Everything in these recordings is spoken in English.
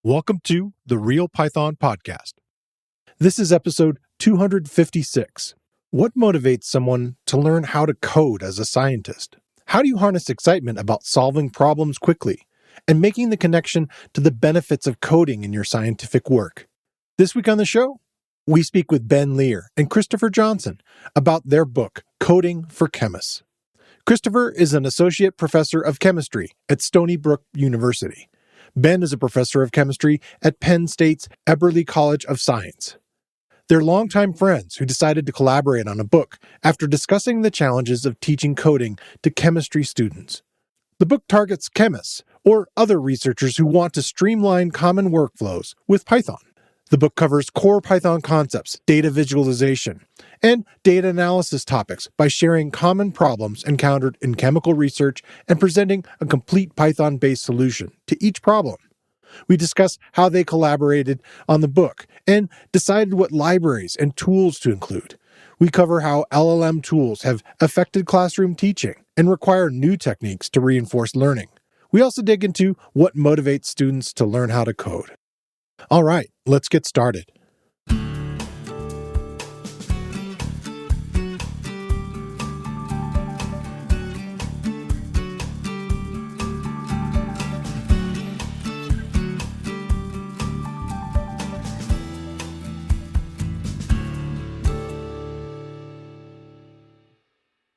Welcome to the Real Python Podcast. This is episode 256. What motivates someone to learn how to code as a scientist? How do you harness excitement about solving problems quickly and making the connection to the benefits of coding in your scientific work? This week on the show, we speak with Ben Lear and Christopher Johnson about their book, Coding for Chemists. Christopher is an associate professor of chemistry at Stony Brook University. Ben is a professor of chemistry at Penn State's Eberly College of Science. They're longtime friends who decided to collaborate on a book after discussing the challenges of teaching coding to chemistry students. The book targets chemists or other researchers who want to streamline common workflows with Python. The book covers core Python concepts, data visualization, and data analysis topics by sharing common problems encountered in chemical research and presenting a complete Python-based solution to each problem. We discuss how they collaborated on the book and decided what libraries and tools to include. We cover how LLM tools have affected classroom teaching and require new techniques to reinforce learning. We also dig into what motivates students to learn how to code. All right, let's get started.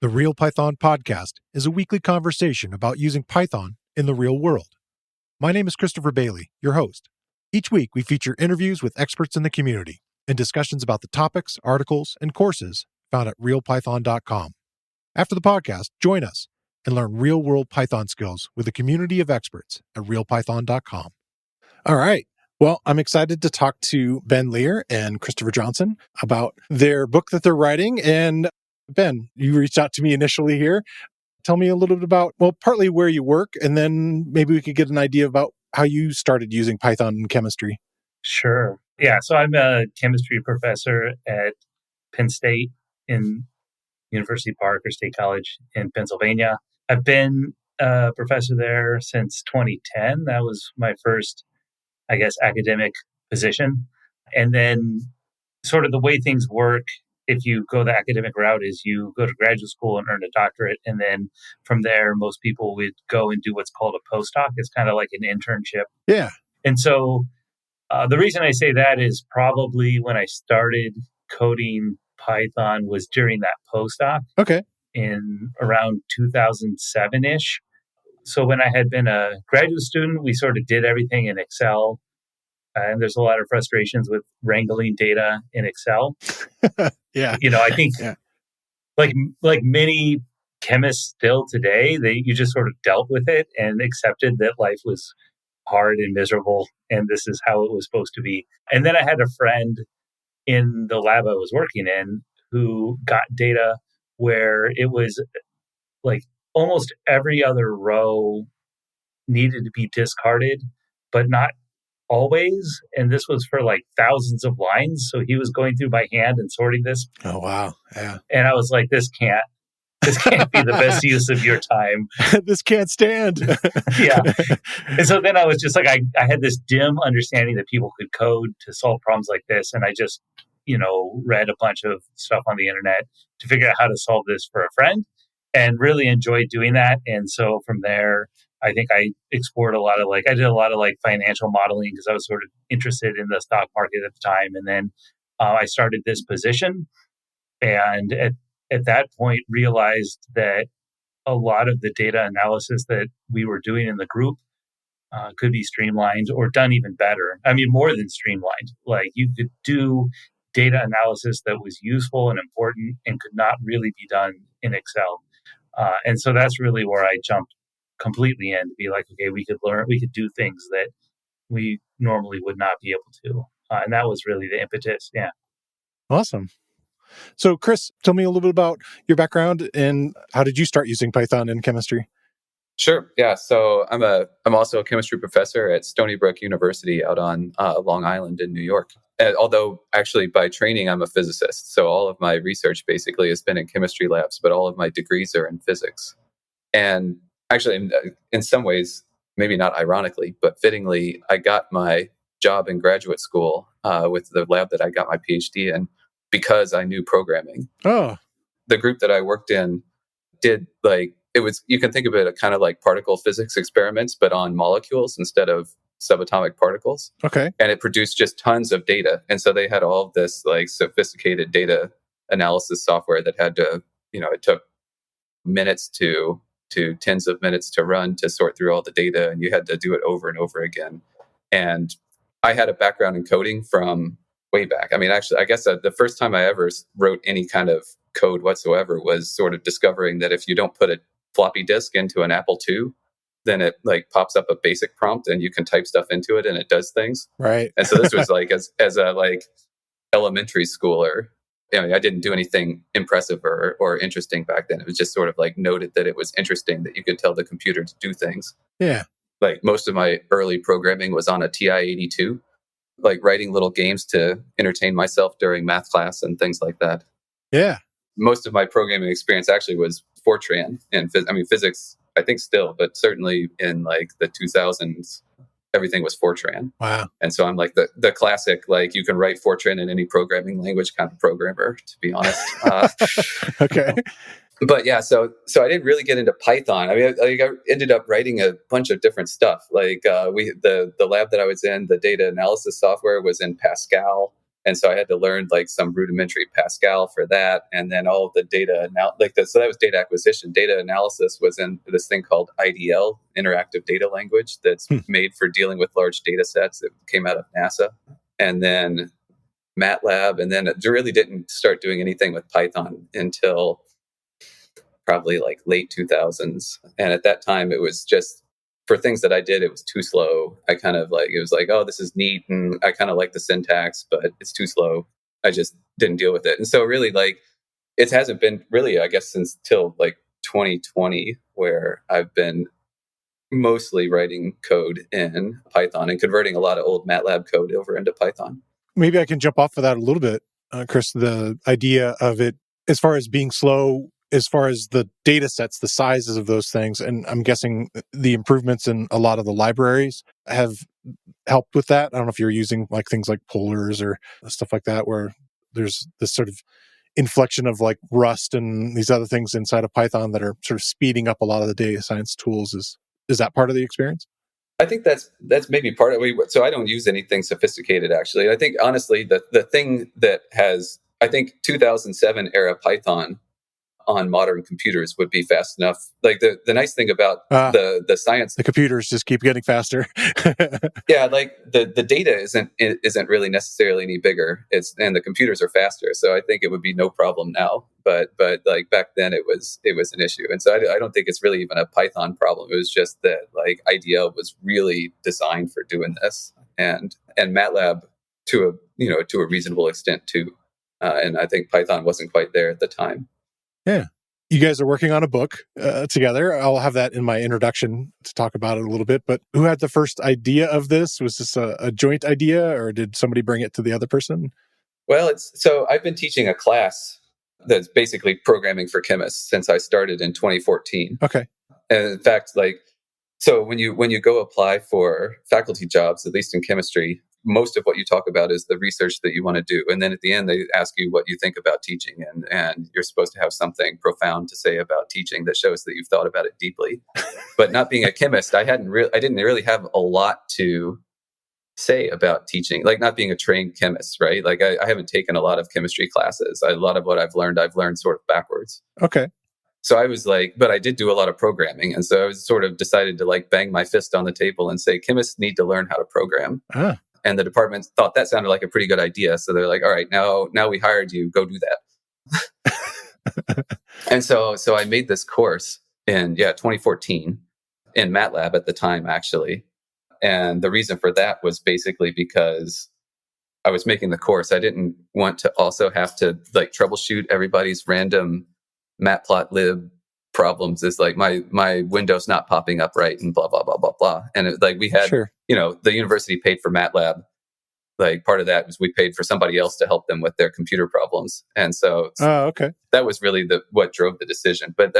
The Real Python Podcast is a weekly conversation about using Python in the real world. My name is Christopher Bailey, your host. Each week, we feature interviews with experts in the community and discussions about the topics, articles, and courses found at realpython.com. After the podcast, join us and learn real-world Python skills with a community of experts at realpython.com. All right. Well, I'm excited to talk to Ben Lear and Christopher Johnson about their book that they're writing. And Ben, you reached out to me initially here. Tell me a little bit about, well, partly where you work, and then maybe we could get an idea about how you started using Python in chemistry. Sure. Yeah. So I'm a chemistry professor at Penn State in University Park or State College in Pennsylvania. I've been a professor there since 2010. That was my first, academic position. And then sort of the way things work, if you go the academic route, is you go to graduate school and earn a doctorate. And then from there, most people would go and do what's called a postdoc. It's kind of like an internship. Yeah. And so the reason I say that is probably when I started coding Python was during that postdoc. Okay. In around 2007-ish. So when I had been a graduate student, we sort of did everything in Excel. And there's a lot of frustrations with wrangling data in Excel. Yeah. I think like many chemists still today, you just sort of dealt with it and accepted that life was hard and miserable, and this is how it was supposed to be. And then I had a friend in the lab I was working in who got data where it was like almost every other row needed to be discarded, but not always. And this was for like thousands of lines. So he was going through by hand and sorting this. Oh, wow. Yeah. And I was like, this can't be the best use of your time. This can't stand. Yeah. And so then I was just like, I had this dim understanding that people could code to solve problems like this. And I just, read a bunch of stuff on the internet to figure out how to solve this for a friend and really enjoyed doing that. And so from there, I think I explored I did a lot of financial modeling because I was sort of interested in the stock market at the time. And then I started this position, and at that point realized that a lot of the data analysis that we were doing in the group could be streamlined or done even better. I mean, more than streamlined. Like you could do data analysis that was useful and important and could not really be done in Excel. And so that's really where I jumped completely in to be like, okay, we could do things that we normally would not be able to. And that was really the impetus. Yeah. Awesome. So Chris, tell me a little bit about your background and how did you start using Python in chemistry? Sure. Yeah. So I'm also a chemistry professor at Stony Brook University out on Long Island in New York. And although actually by training, I'm a physicist. So all of my research basically has been in chemistry labs, but all of my degrees are in physics. And actually, in some ways, maybe not ironically, but fittingly, I got my job in graduate school with the lab that I got my PhD in because I knew programming. Oh, the group that I worked in did you can think of it kind of like particle physics experiments, but on molecules instead of subatomic particles. okay. And it produced just tons of data. And so they had all of this sophisticated data analysis software that had to, it took minutes to tens of minutes to run to sort through all the data. And you had to do it over and over again. And I had a background in coding from way back. I mean, actually, I guess the first time I ever wrote any kind of code whatsoever was sort of discovering that if you don't put a floppy disk into an Apple II, then it pops up a basic prompt and you can type stuff into it and it does things. Right. And so this was as a elementary schooler, I didn't do anything impressive or interesting back then. It was just sort of noted that it was interesting that you could tell the computer to do things. Yeah. Most of my early programming was on a TI-82, writing little games to entertain myself during math class and things like that. Yeah. Most of my programming experience actually was Fortran and physics, I think still, but certainly in the 2000s, everything was Fortran. Wow. And so I'm the classic, you can write Fortran in any programming language kind of programmer, to be honest. Okay. But yeah, so I didn't really get into Python. I mean, I ended up writing a bunch of different stuff. The lab that I was in, the data analysis software was in Pascal. And so I had to learn some rudimentary Pascal for that. And then all of the data, so that was data acquisition. Data analysis was in this thing called IDL, Interactive Data Language, that's made for dealing with large data sets. It came out of NASA. And then MATLAB. And then it really didn't start doing anything with Python until probably late 2000s. And at that time, it was just, for things that I did, it was too slow. I kind of it was oh, this is neat. And I kind of like the syntax, but it's too slow. I just didn't deal with it. And so really it hasn't been really, I guess, since till 2020, where I've been mostly writing code in Python and converting a lot of old MATLAB code over into Python. Maybe I can jump off of that a little bit, Chris, the idea of it as far as being slow, as far as the data sets, the sizes of those things. And I'm guessing the improvements in a lot of the libraries have helped with that. I don't know if you're using things like polars or stuff like that, where there's this sort of inflection of Rust and these other things inside of Python that are sort of speeding up a lot of the data science tools. Is that part of the experience? I think that's maybe part of it. So I don't use anything sophisticated, actually. I think, honestly, the thing that has, I think 2007 era Python on modern computers would be fast enough. The nice thing about the science, the computers just keep getting faster. Yeah, the data isn't really necessarily any bigger. And the computers are faster, so I think it would be no problem now. But back then it was an issue, and so I don't think it's really even a Python problem. It was just that IDL was really designed for doing this, and MATLAB to a reasonable extent too. And I think Python wasn't quite there at the time. Yeah. You guys are working on a book together. I'll have that in my introduction to talk about it a little bit. But who had the first idea of this? Was this a joint idea, or did somebody bring it to the other person? Well, so I've been teaching a class that's basically programming for chemists since I started in 2014. Okay. And in fact, so when you go apply for faculty jobs, at least in chemistry, most of what you talk about is the research that you want to do. And then at the end, they ask you what you think about teaching. And you're supposed to have something profound to say about teaching that shows that you've thought about it deeply. But not being a chemist, I didn't really have a lot to say about teaching, not being a trained chemist, right? I haven't taken a lot of chemistry classes. A lot of what I've learned sort of backwards. Okay. So I was but I did do a lot of programming. And so I was sort of decided to bang my fist on the table and say, chemists need to learn how to program. And the department thought that sounded like a pretty good idea. So they're all right, now we hired you, go do that. And so I made this course in 2014 in MATLAB at the time, actually. And the reason for that was basically because I was making the course. I didn't want to also have to troubleshoot everybody's random matplotlib problems. Is my window's not popping up right and blah blah blah blah blah. And we had the university paid for MATLAB. Part of that was we paid for somebody else to help them with their computer problems. And so that was really what drove the decision. But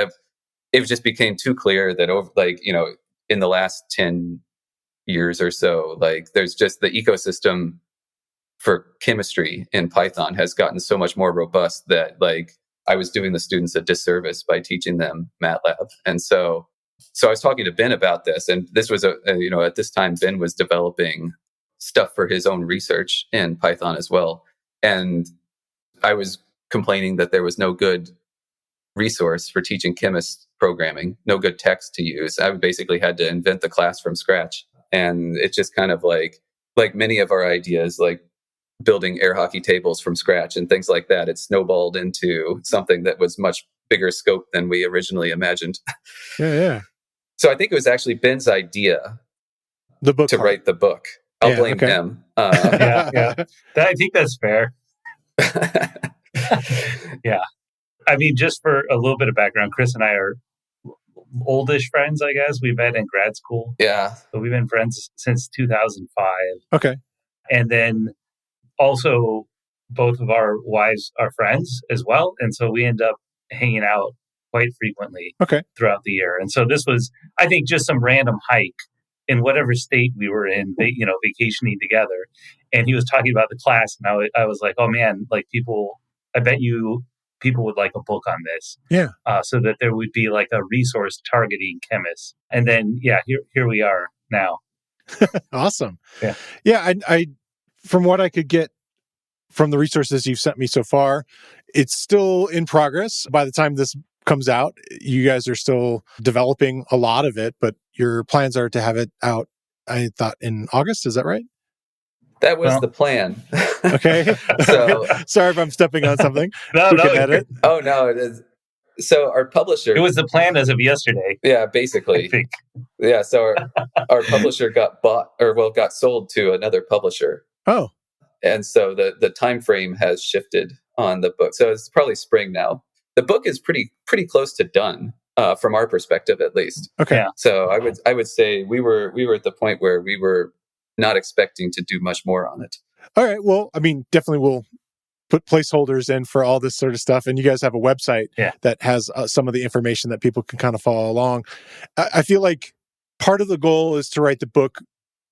it just became too clear that in the last 10 years or so, like there's just the ecosystem for chemistry in Python has gotten so much more robust that like I was doing the students a disservice by teaching them MATLAB. And so I was talking to Ben about this, and this was at this time Ben was developing stuff for his own research in Python as well. And I was complaining that there was no good resource for teaching chemists programming, no good text to use. I basically had to invent the class from scratch. And it's just kind of like many of our ideas, like building air hockey tables from scratch and things like that, it snowballed into something that was much bigger scope than we originally imagined. Yeah. So I think it was actually Ben's idea to write the book. I'll blame him. Yeah. I think that's fair. Yeah. I mean, just for a little bit of background, Chris and I are oldish friends, I guess. We met in grad school. Yeah. So we've been friends since 2005. Okay. And then also both of our wives are friends as well. And so we end up hanging out quite frequently throughout the year. And so this was, I think, just some random hike in whatever state we were in, vacationing together. And he was talking about the class. And I was like, oh man, like I bet you people would like a book on this. Yeah. So that there would be like a resource targeting chemists. And then, here we are now. Awesome. Yeah. Yeah. I from what I could get from the resources you've sent me so far, it's still in progress. By the time this comes out, you guys are still developing a lot of it, but your plans are to have it out, I thought, in August. Is that right? That was the plan. Okay. So sorry if I'm stepping on something. No, edit. Oh, no, it is. So our publisher... It was the plan as of yesterday. Yeah, basically. I think. Yeah, so our publisher got sold to another publisher. Oh. And so the time frame has shifted on the book. So it's probably spring now. The book is pretty close to done, from our perspective at least. Okay. Yeah. So I would say we were at the point where we were not expecting to do much more on it. All right. Well, I mean, definitely we'll put placeholders in for all this sort of stuff. And you guys have a website that has some of the information that people can kind of follow along. I feel like part of the goal is to write the book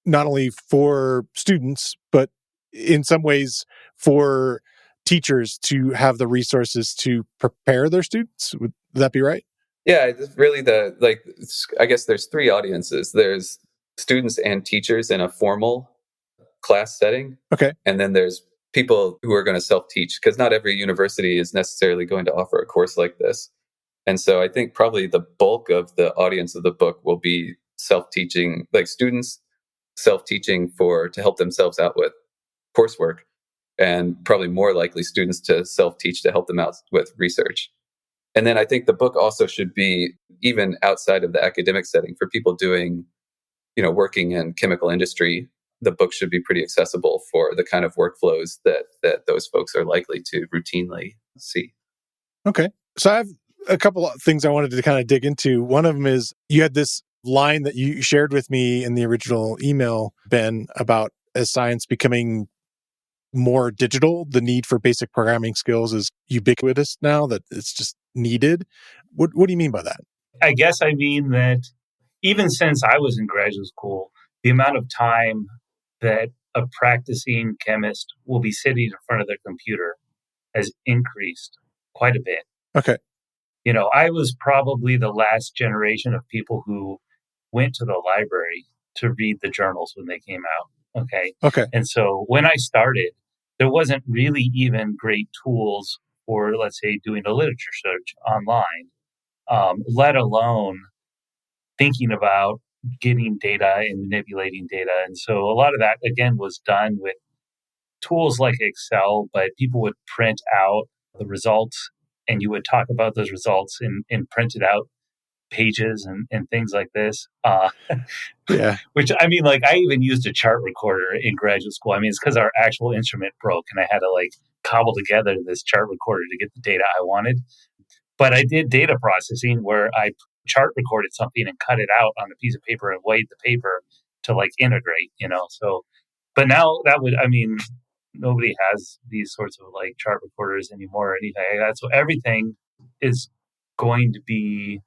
not only for students, but in some ways for teachers to have the resources to prepare their students. Would that be right? Yeah, it's really I guess there's three audiences. There's students and teachers in a formal class setting. Okay. And then there's people who are going to self-teach, because not every university is necessarily going to offer a course like this. And so I think probably the bulk of the audience of the book will be self-teaching, like students self-teaching to help themselves out with coursework, and probably more likely students to self-teach to help them out with research. And then I think the book also should be even outside of the academic setting for people doing, working in chemical industry. The book should be pretty accessible for the kind of workflows that those folks are likely to routinely see. Okay. So I have a couple of things I wanted to kind of dig into. One of them is you had this line that you shared with me in the original email, Ben, about as science becoming more digital, the need for basic programming skills is ubiquitous now, that it's just needed. What do you mean by that? I guess I mean that even since I was in graduate school, the amount of time that a practicing chemist will be sitting in front of their computer has increased quite a bit. Okay. I was probably the last generation of people who went to the library to read the journals when they came out. Okay. And so when I started, there wasn't really even great tools for, let's say, doing a literature search online, let alone thinking about getting data and manipulating data. And so a lot of that, again, was done with tools like Excel, but people would print out the results and you would talk about those results in printed out pages and things like this. Yeah. Which, I mean, like, I even used a chart recorder in graduate school. I mean, it's because our actual instrument broke and I had to cobble together this chart recorder to get the data I wanted. But I did data processing where I chart recorded something and cut it out on a piece of paper and weighed the paper to integrate, So, but now nobody has these sorts of chart recorders anymore or anything like that. So everything is going to be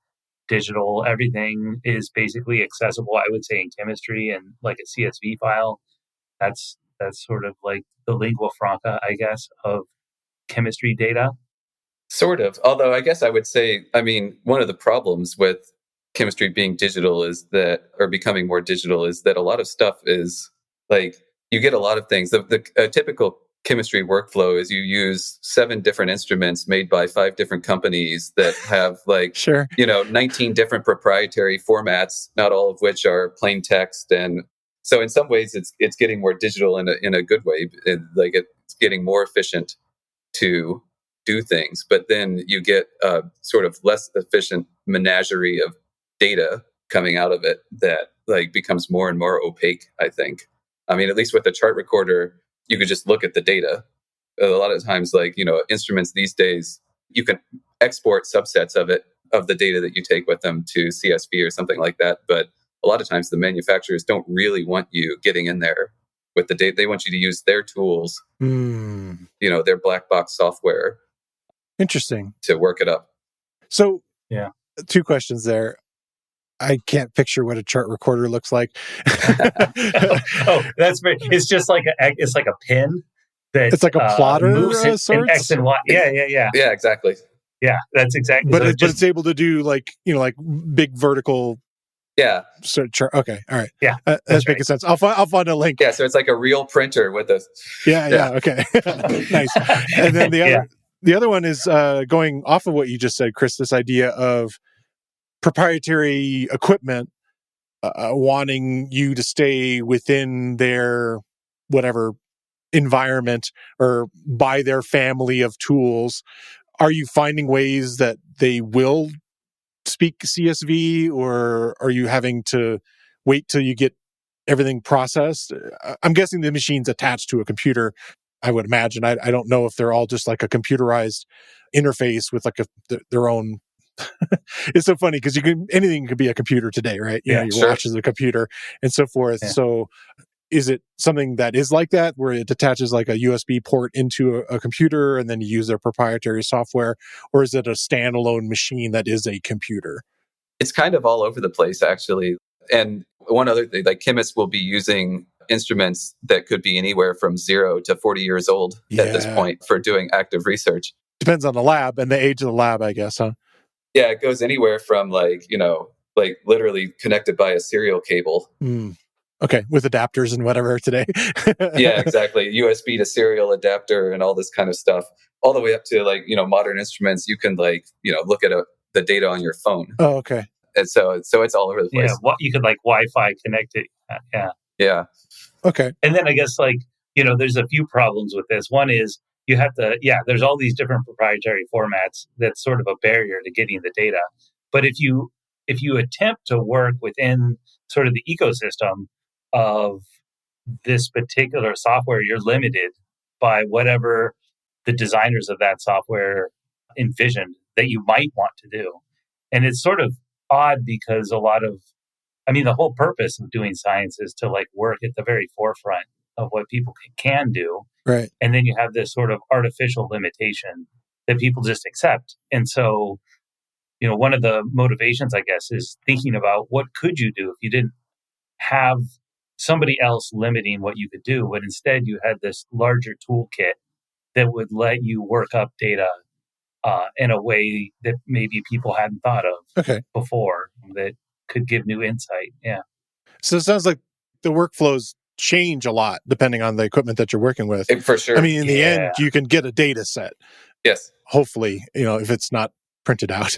digital. Everything is basically accessible, I would say, in chemistry and like a CSV file. That's sort of like the lingua franca, I guess, of chemistry data. Sort of. Although I guess I would say, I mean, one of the problems with chemistry being digital is that, or becoming more digital, is that a lot of stuff is like, you get a lot of things. A typical chemistry workflow is you use 7 different instruments made by 5 different companies that have like, Sure. 19 different proprietary formats, not all of which are plain text. And so in some ways it's getting more digital in a good way. It's getting more efficient to do things, but then you get a sort of less efficient menagerie of data coming out of it that like becomes more and more opaque, I think. I mean, at least with a chart recorder, you could just look at the data. A lot of times, like, instruments these days, you can export subsets of the data that you take with them to CSV or something like that. But a lot of times the manufacturers don't really want you getting in there with the data. They want you to use their tools, their black box software. Interesting. To work it up. So, yeah, 2 questions there. I can't picture what a chart recorder looks like. That's very. It's just like it's like a pin that it's like a plotter moves in X and Y. Yeah. Yeah, exactly. Yeah, that's exactly. But it's able to do like big vertical. Yeah. Chart. Okay. All right. Yeah, that's making sense. I'll find a link. Yeah. So it's like a real printer with a. Yeah. Okay. Nice. And then the other one is going off of what you just said, Chris. This idea of proprietary equipment wanting you to stay within their whatever environment or by their family of tools. Are you finding ways that they will speak CSV, or are you having to wait till you get everything processed? I'm guessing the machine's attached to a computer, I would imagine. I don't know if they're all just like a computerized interface with like their own. It's so funny because anything could be a computer today, right? Your watch is a computer and so forth. Yeah. So is it something that is like that, where it attaches like a USB port into a computer and then you use their proprietary software? Or is it a standalone machine that is a computer? It's kind of all over the place, actually. And one other thing, like chemists will be using instruments that could be anywhere from 0 to 40 years old at this point for doing active research. Depends on the lab and the age of the lab, I guess, huh? Yeah, it goes anywhere from like literally connected by a serial cable. Okay, with adapters and whatever today. Yeah, exactly. USB to serial adapter and all this kind of stuff, all the way up to like, modern instruments. You can like, look at the data on your phone. Oh, okay. And so it's all over the place. Yeah, you could like Wi-Fi connect it. Yeah. Okay. And then I guess like, there's a few problems with this. One is you have to, there's all these different proprietary formats. That's sort of a barrier to getting the data. But if you attempt to work within sort of the ecosystem of this particular software, you're limited by whatever the designers of that software envisioned that you might want to do. And it's sort of odd because the whole purpose of doing science is to like work at the very forefront of what people can do. Right. And then you have this sort of artificial limitation that people just accept. And so, one of the motivations, I guess, is thinking about what could you do if you didn't have somebody else limiting what you could do, but instead you had this larger toolkit that would let you work up data in a way that maybe people hadn't thought of before, that could give new insight. Yeah. So it sounds like the workflows change a lot depending on the equipment that you're working with. For sure. I mean, in the end, you can get a data set. Yes. Hopefully, if it's not printed out.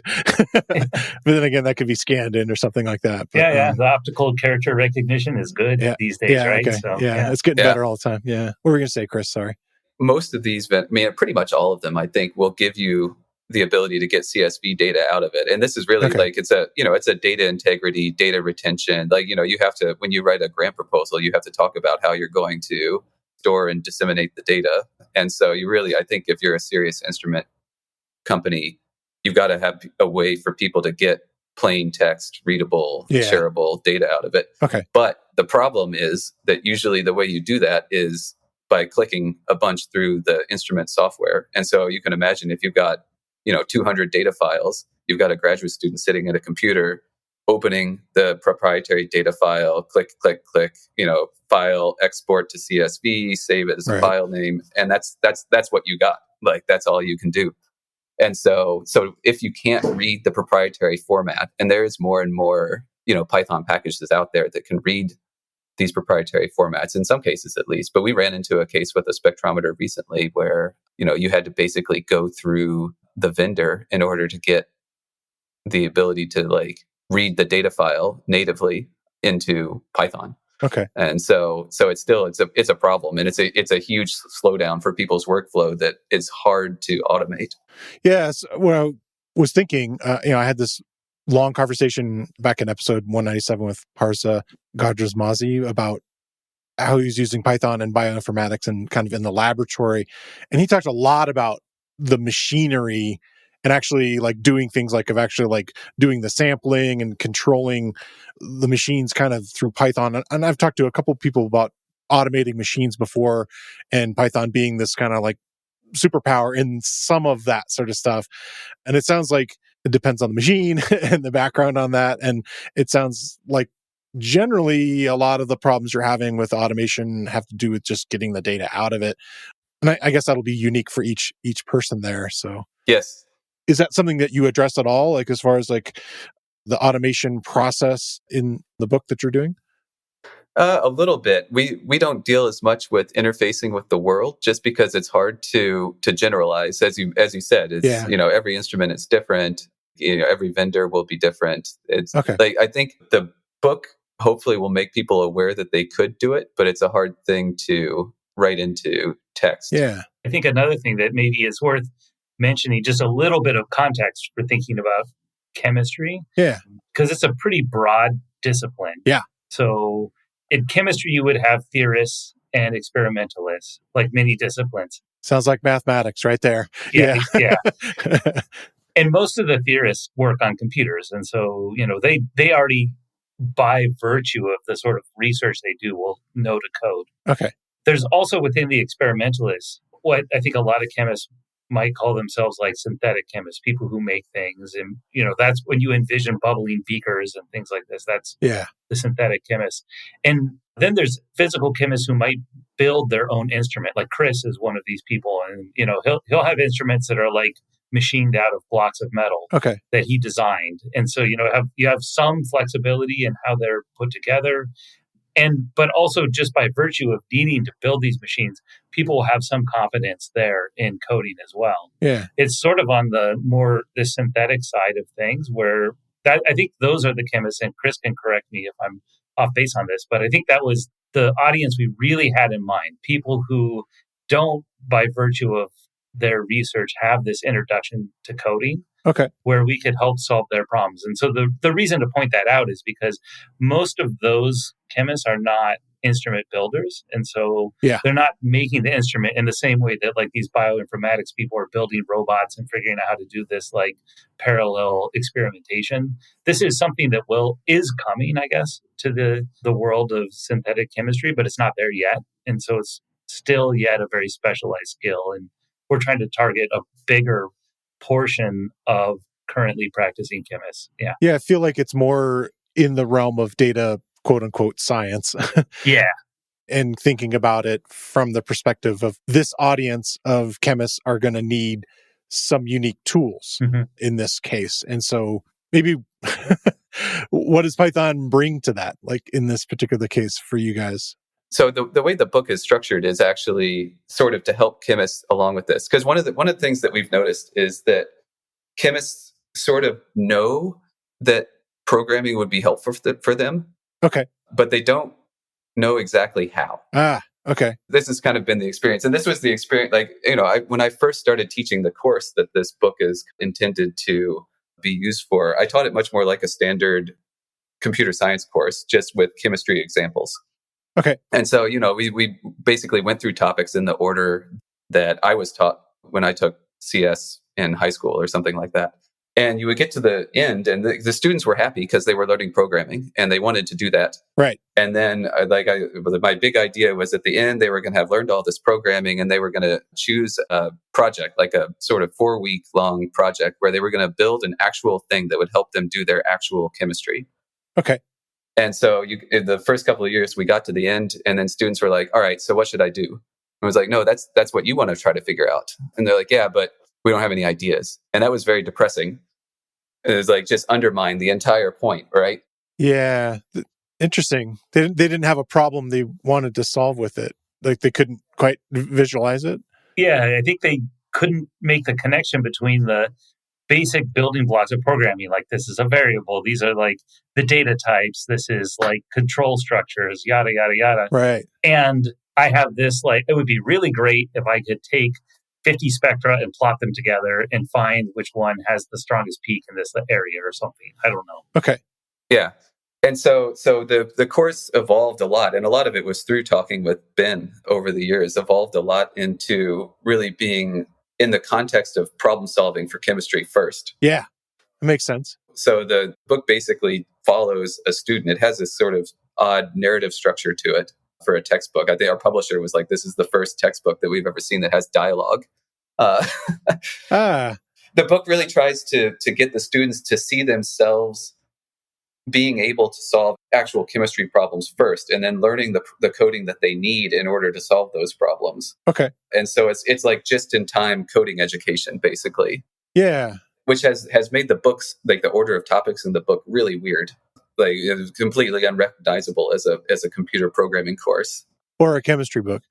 But then again, that could be scanned in or something like that. But, the optical character recognition is good these days, right? Okay. So, it's getting better all the time. Yeah. What were we going to say, Chris? Sorry. Most of these, pretty much all of them, I think, will give you the ability to get CSV data out of it. And this is really like, it's a data integrity, data retention. Like, you have to, when you write a grant proposal, you have to talk about how you're going to store and disseminate the data. And so you really, I think if you're a serious instrument company, you've got to have a way for people to get plain text, readable, shareable data out of it. Okay. But the problem is that usually the way you do that is by clicking a bunch through the instrument software. And so you can imagine if you've got, 200 data files. You've got a graduate student sitting at a computer, opening the proprietary data file, click, click, click, file, export to CSV, save it as a Right. file name. And that's what you got. Like, that's all you can do. And so if you can't read the proprietary format, and there is more and more, Python packages out there that can read these proprietary formats, in some cases at least. But we ran into a case with a spectrometer recently where, you had to basically go through the vendor in order to get the ability to read the data file natively into Python. Okay. And so it's a problem, and it's a huge slowdown for people's workflow that is hard to automate. Yes. Well, I was thinking, I had this long conversation back in episode 197 with Parsa Gajrazmazi about how he was using Python and bioinformatics and kind of in the laboratory. And he talked a lot about the machinery and actually doing things doing the sampling and controlling the machines kind of through Python. And I've talked to a couple of people about automating machines before, and Python being this kind of superpower in some of that sort of stuff. And it sounds like it depends on the machine and the background on that. And it sounds like generally a lot of the problems you're having with automation have to do with just getting the data out of it. And I guess that'll be unique for each person there. So yes. Is that something that you address at all? As far as the automation process in the book that you're doing? A little bit. We don't deal as much with interfacing with the world, just because it's hard to generalize. As you said, it's every instrument is different. Every vendor will be different. It's okay. I think the book hopefully will make people aware that they could do it, but it's a hard thing to write into text. Yeah. I think another thing that maybe is worth mentioning, just a little bit of context for thinking about chemistry. Yeah. Because it's a pretty broad discipline. Yeah. So in chemistry, you would have theorists and experimentalists, like many disciplines. Sounds like mathematics right there. Yeah. And most of the theorists work on computers. And so, they already, by virtue of the sort of research they do, will know to code. Okay. There's also within the experimentalists, what I think a lot of chemists might call themselves synthetic chemists, people who make things. And, that's when you envision bubbling beakers and things like this. That's the synthetic chemists. And then there's physical chemists who might build their own instrument. Like Chris is one of these people. And, he'll have instruments that are machined out of blocks of metal that he designed. And so, you have some flexibility in how they're put together. But also just by virtue of needing to build these machines, people will have some confidence there in coding as well. Yeah. It's sort of on the synthetic side of things where I think those are the chemists, and Chris can correct me if I'm off base on this, but I think that was the audience we really had in mind. People who don't, by virtue of their research, have this introduction to coding. Where we could help solve their problems. And so the reason to point that out is because most of those chemists are not instrument builders. And so they're not making the instrument in the same way that these bioinformatics people are building robots and figuring out how to do this parallel experimentation. This is something that is coming, I guess, to the world of synthetic chemistry, but it's not there yet. And so it's still yet a very specialized skill. And we're trying to target a bigger portion of currently practicing chemists. Yeah, I feel like it's more in the realm of data, quote unquote, science. Yeah. And thinking about it from the perspective of this audience of chemists are going to need some unique tools in this case. And so maybe what does Python bring to that, in this particular case for you guys? So the way the book is structured is actually sort of to help chemists along with this. Because one of the things that we've noticed is that chemists sort of know that programming would be helpful for them. But they don't know exactly how. This has kind of been the experience. And this was the experience, when I first started teaching the course that this book is intended to be used for, I taught it much more like a standard computer science course, just with chemistry examples. And so, we basically went through topics in the order that I was taught when I took CS in high school or something like that. And you would get to the end, and the students were happy because they were learning programming and they wanted to do that. Right. And then, my big idea was at the end, they were going to have learned all this programming and they were going to choose a project, like a sort of 4-week long project where they were going to build an actual thing that would help them do their actual chemistry. Okay. And so in the first couple of years, we got to the end, and then students were like, all right, so what should I do? I was like, no, that's what you want to try to figure out. And they're like, yeah, but we don't have any ideas. And that was very depressing. It was like just undermine the entire point, right? Yeah. Interesting. They didn't have a problem they wanted to solve with it. Like they couldn't quite visualize it. Yeah, I think they couldn't make the connection between the basic building blocks of programming. Like this is a variable. These are like the data types. This is like control structures, yada, yada, yada. Right. And I have this, like, it would be really great if I could take 50 spectra and plot them together and find which one has the strongest peak in this area or something. I don't know. Okay. Yeah. And so the course evolved a lot, and a lot of it was through talking with Ben over the years, evolved a lot into really being in the context of problem solving for chemistry first. Yeah, that makes sense. So the book basically follows a student. It has this sort of odd narrative structure to it for a textbook. I think our publisher was like, this is the first textbook that we've ever seen that has dialogue. The book really tries to get the students to see themselves being able to solve actual chemistry problems first, and then learning the coding that they need in order to solve those problems. Okay. And so it's like just-in-time coding education, basically. Yeah. Which has made the books, like the order of topics in the book, really weird. Like it was completely unrecognizable as a computer programming course. Or a chemistry book.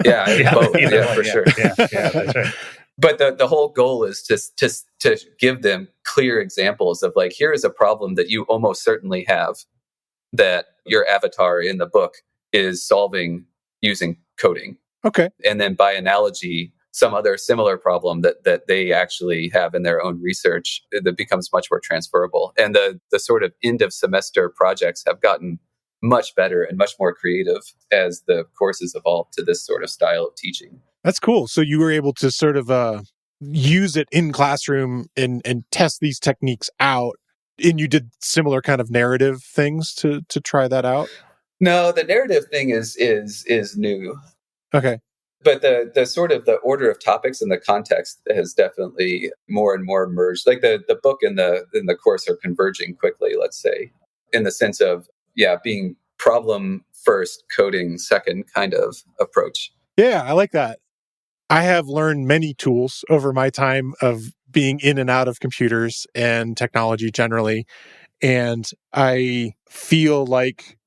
Yeah, both. Yeah, for sure. Yeah, that's right. But the whole goal is to give them clear examples of like, here is a problem that you almost certainly have that your avatar in the book is solving using coding. Okay. And then by analogy, some other similar problem that they actually have in their own research that becomes much more transferable. And the sort of end of semester projects have gotten much better and much more creative as the courses evolved to this sort of style of teaching. That's cool. So you were able to sort of use it in classroom and test these techniques out. And you did similar kind of narrative things to try that out? No, the narrative thing is new. Okay. But the sort of the order of topics and the context has definitely more and more merged. Like the book and the course are converging quickly, let's say, in the sense of, being problem first, coding second kind of approach. Yeah, I like that. I have learned many tools over my time of being in and out of computers and technology generally. And I feel like,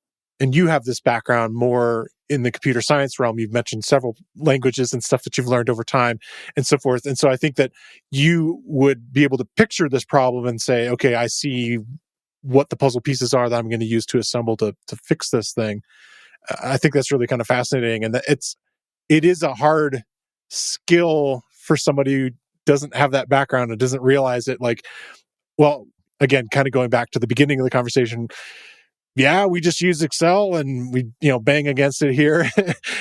and you have this background more in the computer science realm. You've mentioned several languages and stuff that you've learned over time and so forth. And so I think that you would be able to picture this problem and say, okay, I see what the puzzle pieces are that I'm going to use to assemble to fix this thing. I think that's really kind of fascinating. And it is a hard skill for somebody who doesn't have that background and doesn't realize it. Like, well, again, kind of going back to the beginning of the conversation, we just use Excel and we, bang against it here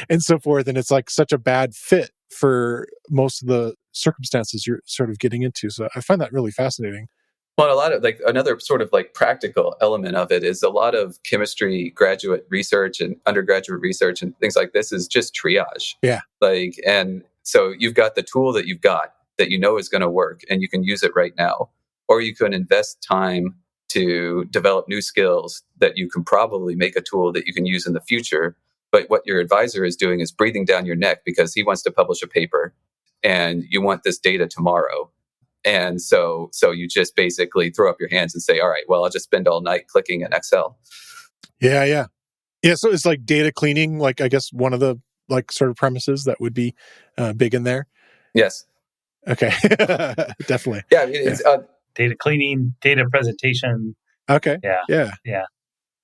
and so forth. And it's like such a bad fit for most of the circumstances you're sort of getting into. So I find that really fascinating. Well, a lot of another sort of practical element of it is a lot of chemistry graduate research and undergraduate research and things like this is just triage. Yeah. And so you've got the tool that you've got that you know is going to work and you can use it right now, or you can invest time to develop new skills that you can probably make a tool that you can use in the future. But what your advisor is doing is breathing down your neck because he wants to publish a paper and you want this data tomorrow. And so you just basically throw up your hands and say, all right, well, I'll just spend all night clicking in Excel. Yeah. So it's like data cleaning, like I guess one of the sort of premises that would be big in there. Yes. Okay. Definitely. Yeah. It's data cleaning, data presentation. Okay. Yeah.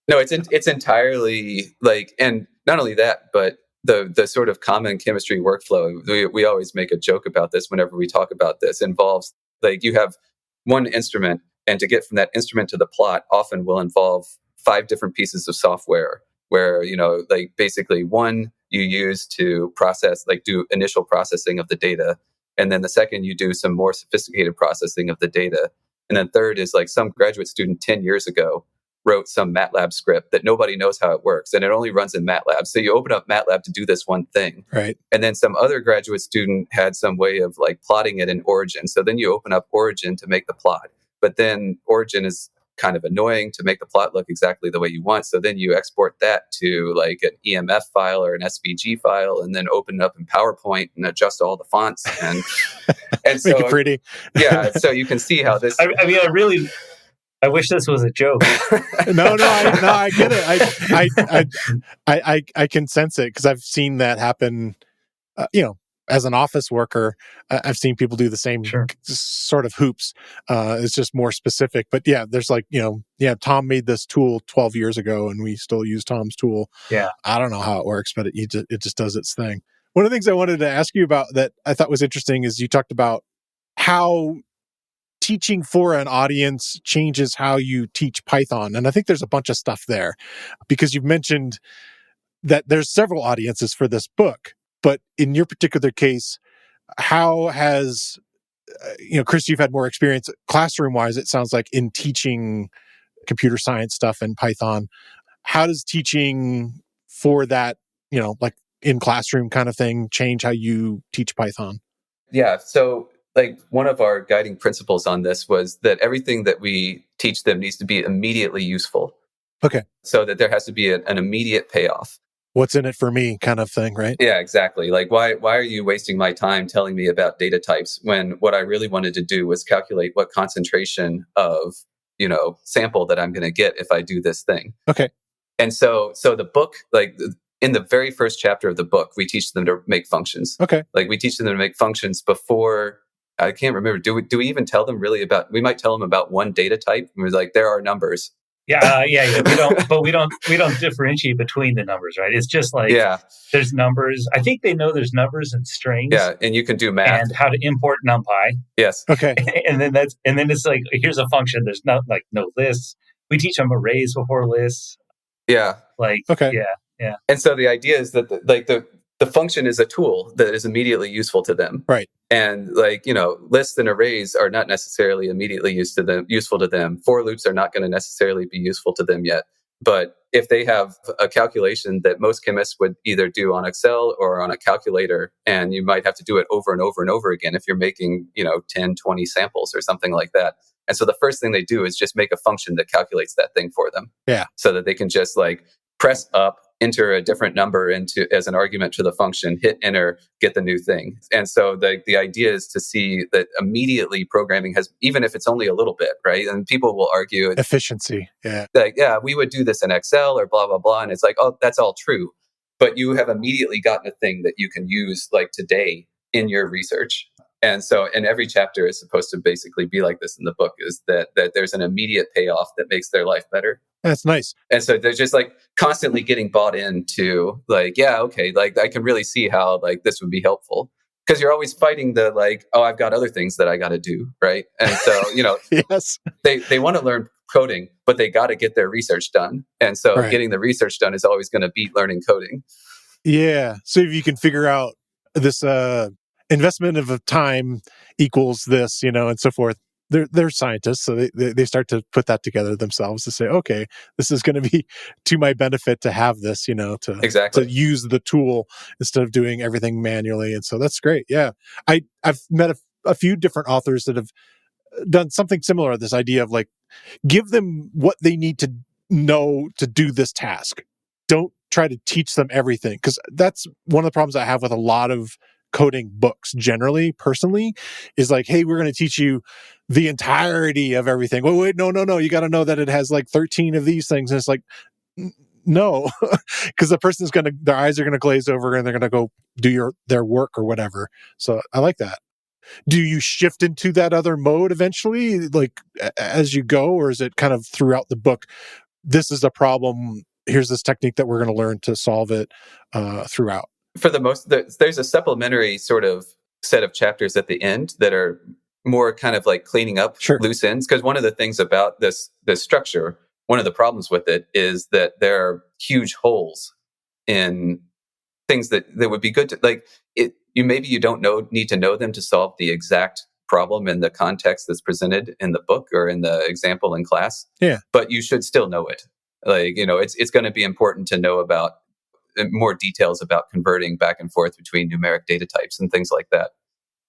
No, it's entirely and not only that, but the sort of common chemistry workflow. We always make a joke about this whenever we talk about this. Involves you have one instrument, and to get from that instrument to the plot often will involve 5 different pieces of software. Where basically one you use to process, do initial processing of the data, and then the second you do some more sophisticated processing of the data. And then third is like some graduate student 10 years ago wrote some MATLAB script that nobody knows how it works, and it only runs in MATLAB. So you open up MATLAB to do this one thing. Right. And then some other graduate student had some way of like plotting it in Origin. So then you open up Origin to make the plot. But then Origin is kind of annoying to make the plot look exactly the way you want. So then you export that to like an EMF file or an SVG file, and then open it up in PowerPoint and adjust all the fonts and so make it pretty. Yeah, so you can see how this. I wish this was a joke. No, I get it. I can sense it because I've seen that happen. As an office worker, I've seen people do the same sort of hoops. It's just more specific. But yeah, there's like, Tom made this tool 12 years ago and we still use Tom's tool. Yeah. I don't know how it works, but it just does its thing. One of the things I wanted to ask you about that I thought was interesting is you talked about how teaching for an audience changes how you teach Python. And I think there's a bunch of stuff there because you've mentioned that there's several audiences for this book. But in your particular case, how has, Chris, you've had more experience classroom-wise, it sounds like, in teaching computer science stuff and Python. How does teaching for that, like in classroom kind of thing, change how you teach Python? Yeah, so like one of our guiding principles on this was that everything that we teach them needs to be immediately useful. Okay. So that there has to be an immediate payoff. What's in it for me kind of thing, right? Yeah, exactly. Like, why are you wasting my time telling me about data types when what I really wanted to do was calculate what concentration of, sample that I'm going to get if I do this thing. Okay. And so the book, like in the very first chapter of the book, we teach them to make functions. Okay. Like we teach them to make functions before, I can't remember. Do we even tell them really we might tell them about one data type. And we're like, there are numbers. Yeah. We don't differentiate between the numbers, right? It's just like there's numbers. I think they know there's numbers and strings. Yeah, and you can do math and how to import NumPy. Yes. Okay. and then it's like here's a function. There's no lists. We teach them arrays before lists. Yeah. Okay. Yeah. And so the idea is that the function is a tool that is immediately useful to them. Right. And lists and arrays are not necessarily immediately useful to them. For loops are not going to necessarily be useful to them yet. But if they have a calculation that most chemists would either do on Excel or on a calculator, and you might have to do it over and over and over again if you're making, 10, 20 samples or something like that. And so the first thing they do is just make a function that calculates that thing for them. Yeah. So that they can just press up, enter a different number as an argument to the function, hit enter, get the new thing. And so the idea is to see that immediately programming has, even if it's only a little bit, right? And people will argue efficiency. Yeah. We would do this in Excel or blah, blah, blah. And it's like, oh, that's all true. But you have immediately gotten a thing that you can use today in your research. And so, and every chapter is supposed to basically be like this in the book, is that there's an immediate payoff that makes their life better. That's nice. And so they're just constantly getting bought into I can really see how this would be helpful. Because you're always fighting I've got other things that I got to do, right? And so, yes, they want to learn coding, but they got to get their research done. And so getting the research done is always going to beat learning coding. Yeah. So if you can figure out this investment of time equals this, and so forth. They're scientists, so they start to put that together themselves to say, okay, this is going to be to my benefit to have this, to use the tool instead of doing everything manually. And so that's great. Yeah. I've met a few different authors that have done something similar, this idea of give them what they need to know to do this task. Don't try to teach them everything, because that's one of the problems I have with a lot of coding books generally, personally, is hey, we're going to teach you the entirety of everything. Well, wait, no. You got to know that it has 13 of these things. And it's no, because the person's their eyes are going to glaze over and they're going to go do their work or whatever. So I like that. Do you shift into that other mode eventually, as you go, or is it kind of throughout the book? This is a problem. Here's this technique that we're going to learn to solve it throughout. For the most, there's a supplementary sort of set of chapters at the end that are more kind of cleaning up loose ends. Because one of the things about this structure, one of the problems with it is that there are huge holes in things that would be good to you don't need to know them to solve the exact problem in the context that's presented in the book or in the example in class. Yeah. But you should still know it. Like, it's going to be important to know about more details about converting back and forth between numeric data types and things like that.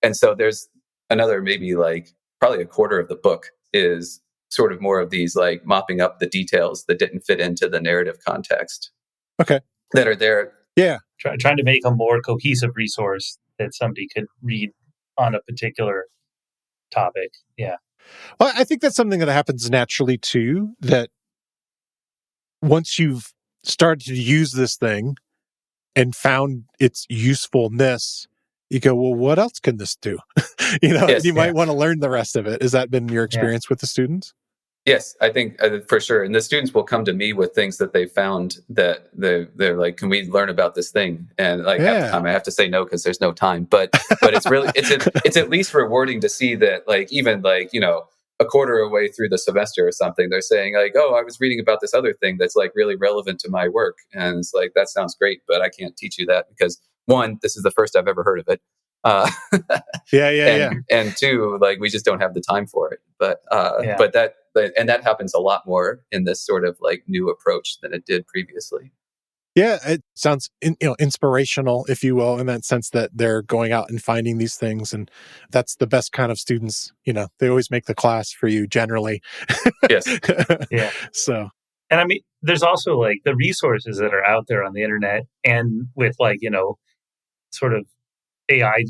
And so there's another, maybe like probably a quarter of the book is sort of more of these like mopping up the details that didn't fit into the narrative context. Okay. That are there. Yeah. Trying to make a more cohesive resource that somebody could read on a particular topic. Yeah. Well, I think that's something that happens naturally too, that once you've started to use this thing and found its usefulness, you go, well, what else can this do? Yes, you might want to learn the rest of it. Has that been your experience with the students? Yes, I think for sure. And the students will come to me with things that they found that they're like, can we learn about this thing? And like half the time I have to say no because there's no time. But it's really it's at least rewarding to see that like even like, a quarter of the way through the semester or something, they're saying like, oh, I was reading about this other thing that's like really relevant to my work. And it's like, that sounds great, but I can't teach you that because one, this is the first I've ever heard of it. And two, like we just don't have the time for it. But that happens a lot more in this sort of like new approach than it did previously. Yeah, it sounds inspirational, if you will, in that sense that they're going out and finding these things, and that's the best kind of students. They always make the class for you generally. Yes. Yeah. So, and I mean, there's also like the resources that are out there on the internet, and with like sort of AI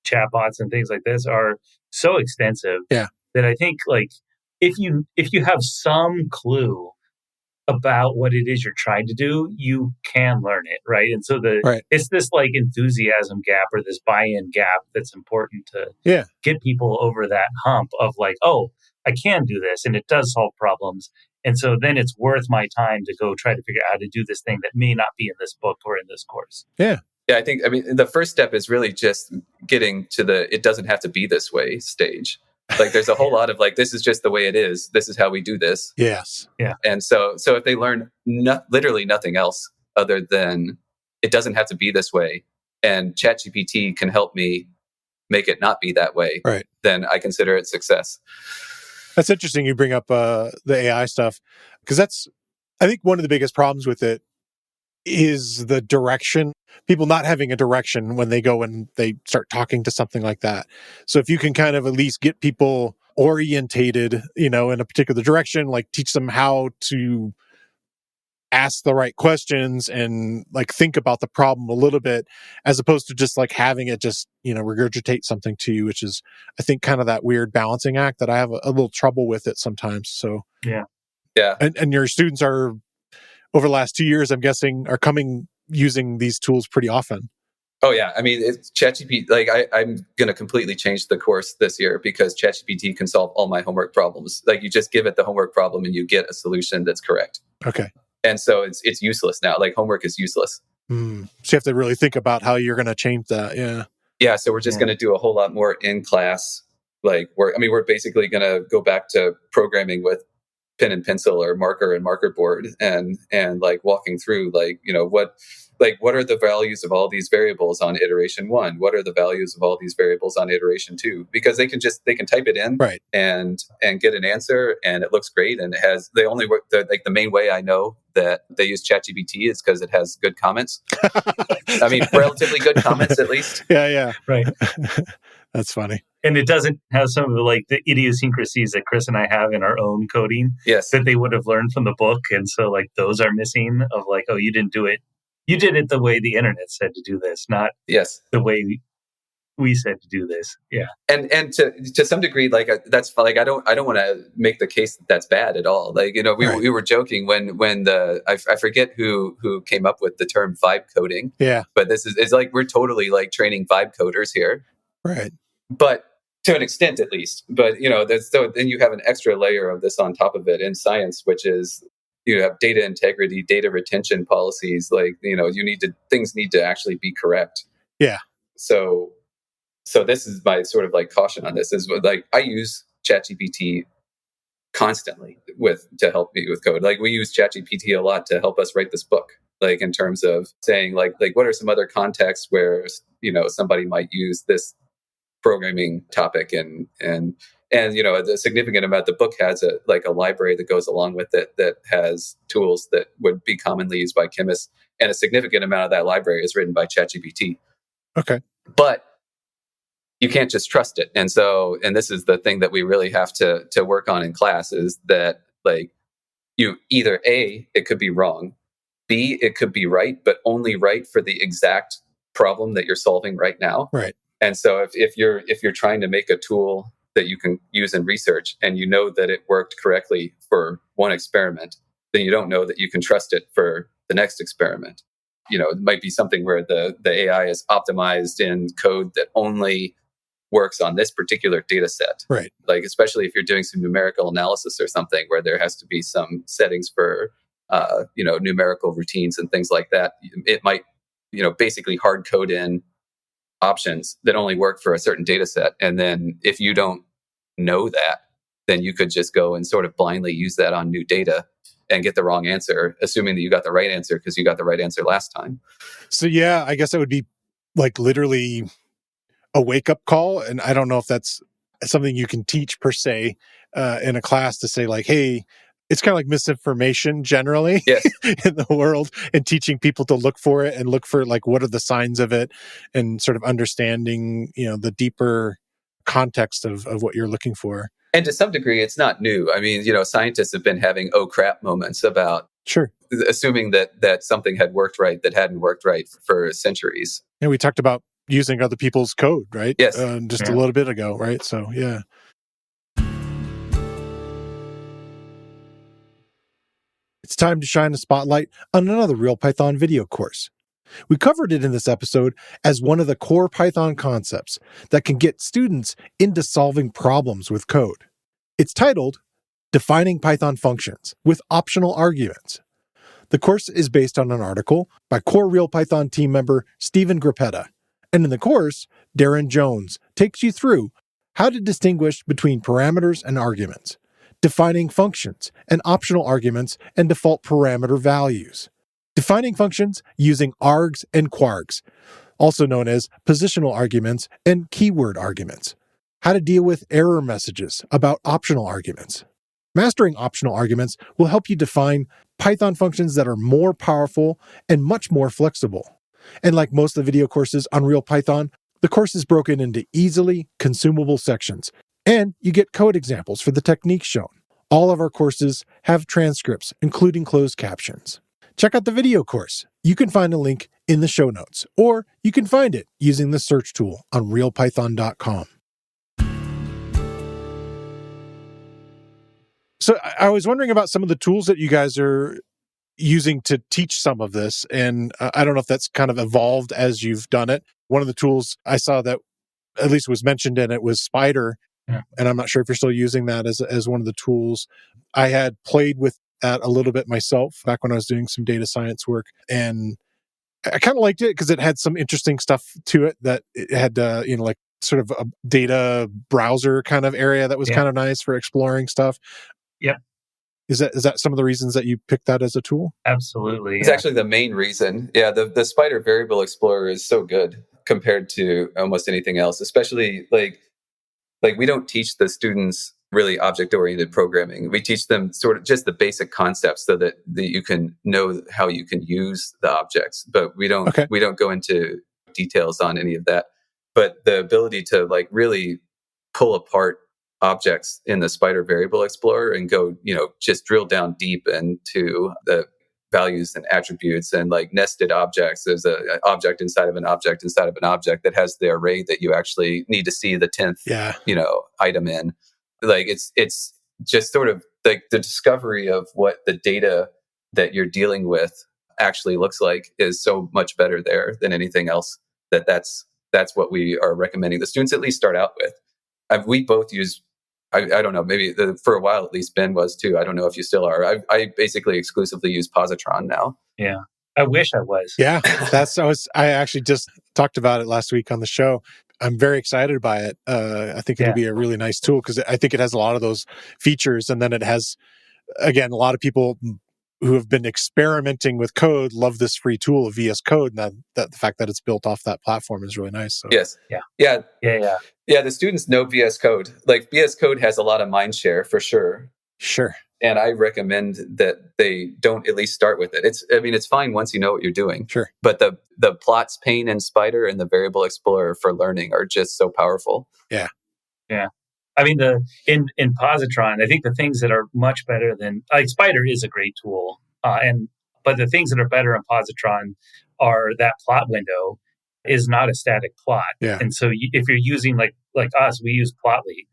chatbots and things like this are so extensive. Yeah. That I think like if you have some clue about what it is you're trying to do, you can learn it, right? And so it's this like enthusiasm gap or this buy-in gap that's important to get people over that hump of like, oh, I can do this and it does solve problems. And so then it's worth my time to go try to figure out how to do this thing that may not be in this book or in this course. Yeah. Yeah, I mean, the first step is really just getting to the it doesn't have to be this way stage. Like there's a whole lot of like, this is just the way it is. This is how we do this. Yes. Yeah. And so if they learn literally nothing else other than it doesn't have to be this way, and ChatGPT can help me make it not be that way, right, then I consider it success. That's interesting you bring up the AI stuff, because that's, I think, one of the biggest problems with it is the direction. People not having a direction when they go and they start talking to something like that. So if you can kind of at least get people orientated, in a particular direction, like teach them how to ask the right questions and like think about the problem a little bit, as opposed to just like having it just, regurgitate something to you, which is, I think, kind of that weird balancing act that I have a little trouble with it sometimes. So yeah. And your students are, over the last 2 years, I'm guessing, are using these tools pretty often. Oh yeah, I mean, it's ChatGPT. Like I'm going to completely change the course this year because ChatGPT can solve all my homework problems. Like you just give it the homework problem and you get a solution that's correct. Okay. And so it's useless now. Like homework is useless. So you have to really think about how you're going to change that. Yeah. Yeah. So we're just going to do a whole lot more in class. Like we're basically going to go back to programming with pen and pencil or marker and marker board and like walking through what are the values of all these variables on iteration 1? What are the values of all these variables on iteration 2? Because they can type it in, right, and get an answer, and it looks great, and it has the main way I know that they use ChatGPT is because it has good comments. I mean, relatively good comments at least. Yeah. Right. That's funny. And it doesn't have some of the idiosyncrasies that Chris and I have in our own coding. Yes. That they would have learned from the book. And so like those are missing of like, oh, you didn't do it. You did it the way the internet said to do this, not the way we said to do this. Yeah. And to some degree, like that's like, I don't want to make the case that that's bad at all. Like, we were joking when I forget who came up with the term vibe coding. Yeah. But it's like, we're totally like training vibe coders here. Right. But to an extent, at least. But then you have an extra layer of this on top of it in science, which is you have data integrity, data retention policies. Like things need to actually be correct. Yeah. So this is my sort of like caution on this is like I use ChatGPT constantly to help me with code. Like we use ChatGPT a lot to help us write this book. Like in terms of saying like what are some other contexts where somebody might use this programming topic, and a significant amount. The book has a library that goes along with it that has tools that would be commonly used by chemists, and a significant amount of that library is written by ChatGPT. Okay. But you can't just trust it. And this is the thing that we really have to work on in class, is that you either A, it could be wrong, B, it could be right, but only right for the exact problem that you're solving right now. Right. And so if you're trying to make a tool that you can use in research, and you know that it worked correctly for one experiment, then you don't know that you can trust it for the next experiment. It might be something where the AI is optimized in code that only works on this particular data set. Right. Especially if you're doing some numerical analysis or something where there has to be some settings for numerical routines and things like that. It might basically hard code in options that only work for a certain data set. And then if you don't know that, then you could just go and sort of blindly use that on new data and get the wrong answer, assuming that you got the right answer because you got the right answer last time. So yeah, I guess that would be literally a wake-up call. And I don't know if that's something you can teach per se in a class, to say hey, it's kind of like misinformation generally yes. in the world, and teaching people to look for it and look for what are the signs of it, and sort of understanding, the deeper context of what you're looking for. And to some degree, it's not new. I mean, scientists have been having oh crap moments about sure assuming that something had worked right that hadn't worked right for centuries. And we talked about using other people's code, right? Yes. Just a little bit ago, right? So, yeah. It's time to shine a spotlight on another Real Python video course. We covered it in this episode as one of the core Python concepts that can get students into solving problems with code. It's titled Defining Python Functions with Optional Arguments. The course is based on an article by core Real Python team member Stephen Grappetta. And in the course, Darren Jones takes you through how to distinguish between parameters and arguments, defining functions and optional arguments and default parameter values, defining functions using args and kwargs, also known as positional arguments and keyword arguments, how to deal with error messages about optional arguments. Mastering optional arguments will help you define Python functions that are more powerful and much more flexible. And like most of the video courses on Real Python, the course is broken into easily consumable sections, and you get code examples for the techniques shown. All of our courses have transcripts, including closed captions. Check out the video course. You can find a link in the show notes, or you can find it using the search tool on realpython.com. So I was wondering about some of the tools that you guys are using to teach some of this. And I don't know if that's kind of evolved as you've done it. One of the tools I saw that at least was mentioned in it was Spyder. Yeah. And I'm not sure if you're still using that as one of the tools. I had played with that a little bit myself back when I was doing some data science work. And I kind of liked it because it had some interesting stuff to it, that it had, sort of a data browser kind of area that was kind of nice for exploring stuff. Yep. Is that some of the reasons that you picked that as a tool? Absolutely. It's actually the main reason. Yeah, the Spyder Variable Explorer is so good compared to almost anything else, especially like we don't teach the students really object-oriented programming. We teach them sort of just the basic concepts so that you can know how you can use the objects, but we don't go into details on any of that. But the ability to really pull apart objects in the Spyder Variable Explorer and go, just drill down deep into the values and attributes and nested objects. There's an object inside of an object inside of an object that has the array that you actually need to see the 10th, item in. It's just sort of the discovery of what the data that you're dealing with actually looks like is so much better there than anything else. That's what we are recommending the students at least start out with. We both use, I don't know, maybe for a while at least Ben was too. I don't know if you still are. I basically exclusively use Positron now. Yeah, I wish I was. Yeah, I actually just talked about it last week on the show. I'm very excited by it. I think it'll be a really nice tool because I think it has a lot of those features, and then it has, again, a lot of people who have been experimenting with code love this free tool of VS Code, and that the fact that it's built off that platform is really nice. So. Yes. Yeah. The students know VS Code. Like VS Code has a lot of mind share for sure. Sure. And I recommend that they don't at least start with it. It's fine once you know what you're doing. Sure. But the plots pane in Spyder and the variable explorer for learning are just so powerful. Yeah. I mean, in Positron, I think the things that are much better than Spyder is a great tool, but the things that are better in Positron are that plot window is not a static plot, and so if you're using like us, we use Plotly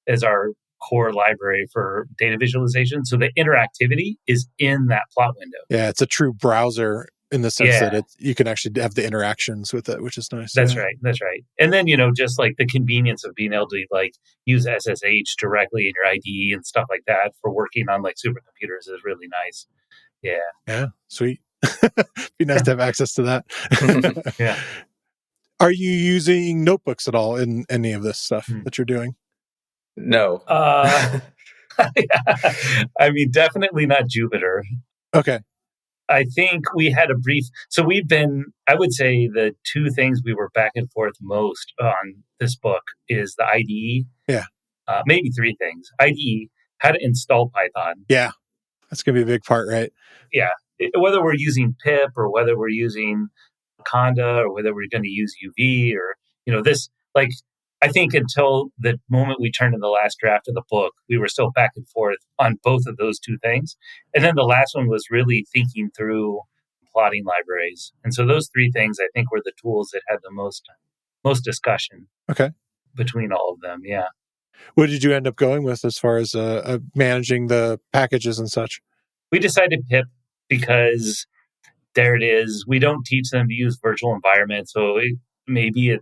as our core library for data visualization. So the interactivity is in that plot window. Yeah, it's a true browser in the sense that you can actually have the interactions with it, which is nice. That's right. And then, just like the convenience of being able to like use SSH directly in your IDE and stuff like that for working on like supercomputers is really nice. Yeah. Yeah, sweet. Be nice to have access to that. Yeah. Are you using notebooks at all in any of this stuff that you're doing? No. I mean, definitely not Jupyter. Okay. I think we had I would say the two things we were back and forth most on this book is the IDE. Yeah. Maybe three things. IDE, how to install Python. Yeah. That's going to be a big part, right? Yeah. Whether we're using pip or whether we're using Conda or whether we're going to use UV or, this, like, I think until the moment we turned in the last draft of the book, we were still back and forth on both of those two things. And then the last one was really thinking through plotting libraries. And so those three things, I think, were the tools that had the most discussion between all of them. Yeah. What did you end up going with as far as managing the packages and such? We decided pip because there it is. We don't teach them to use virtual environments. So maybe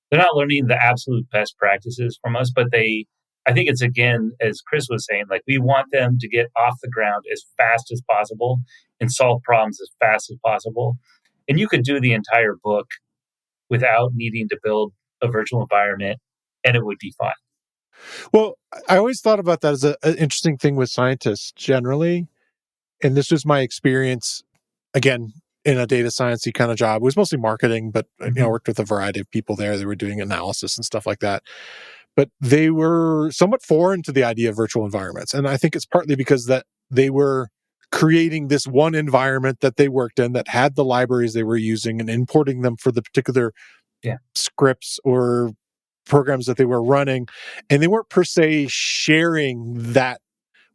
they're not learning the absolute best practices from us, but I think it's, again, as Chris was saying, like we want them to get off the ground as fast as possible and solve problems as fast as possible. And you could do the entire book without needing to build a virtual environment and it would be fine. Well, I always thought about that as an interesting thing with scientists generally. And this was my experience, again, in a data science-y kind of job. It was mostly marketing, but I worked with a variety of people there. They were doing analysis and stuff like that. But they were somewhat foreign to the idea of virtual environments. And I think it's partly because that they were creating this one environment that they worked in that had the libraries they were using and importing them for the particular scripts or programs that they were running. And they weren't per se sharing that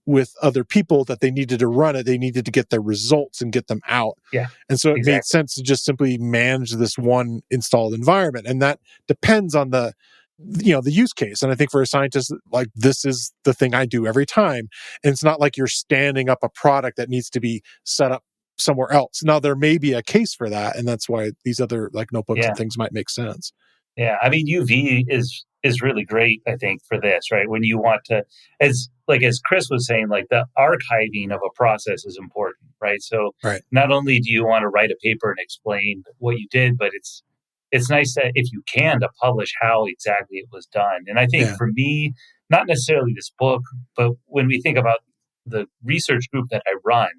with other people that they needed to run it. They needed to get their results and get them out. Yeah. And so it made sense to just simply manage this one installed environment. And that depends on the use case. And I think for a scientist, like this is the thing I do every time. And it's not like you're standing up a product that needs to be set up somewhere else. Now there may be a case for that. And that's why these other like notebooks and things might make sense. Yeah. I mean, UV is really great, I think, for this, right? When you want to, as Chris was saying, like the archiving of a process is important, right? So not only do you want to write a paper and explain what you did, but it's nice that if you can to publish how exactly it was done. And I think for me, not necessarily this book, but when we think about the research group that I run,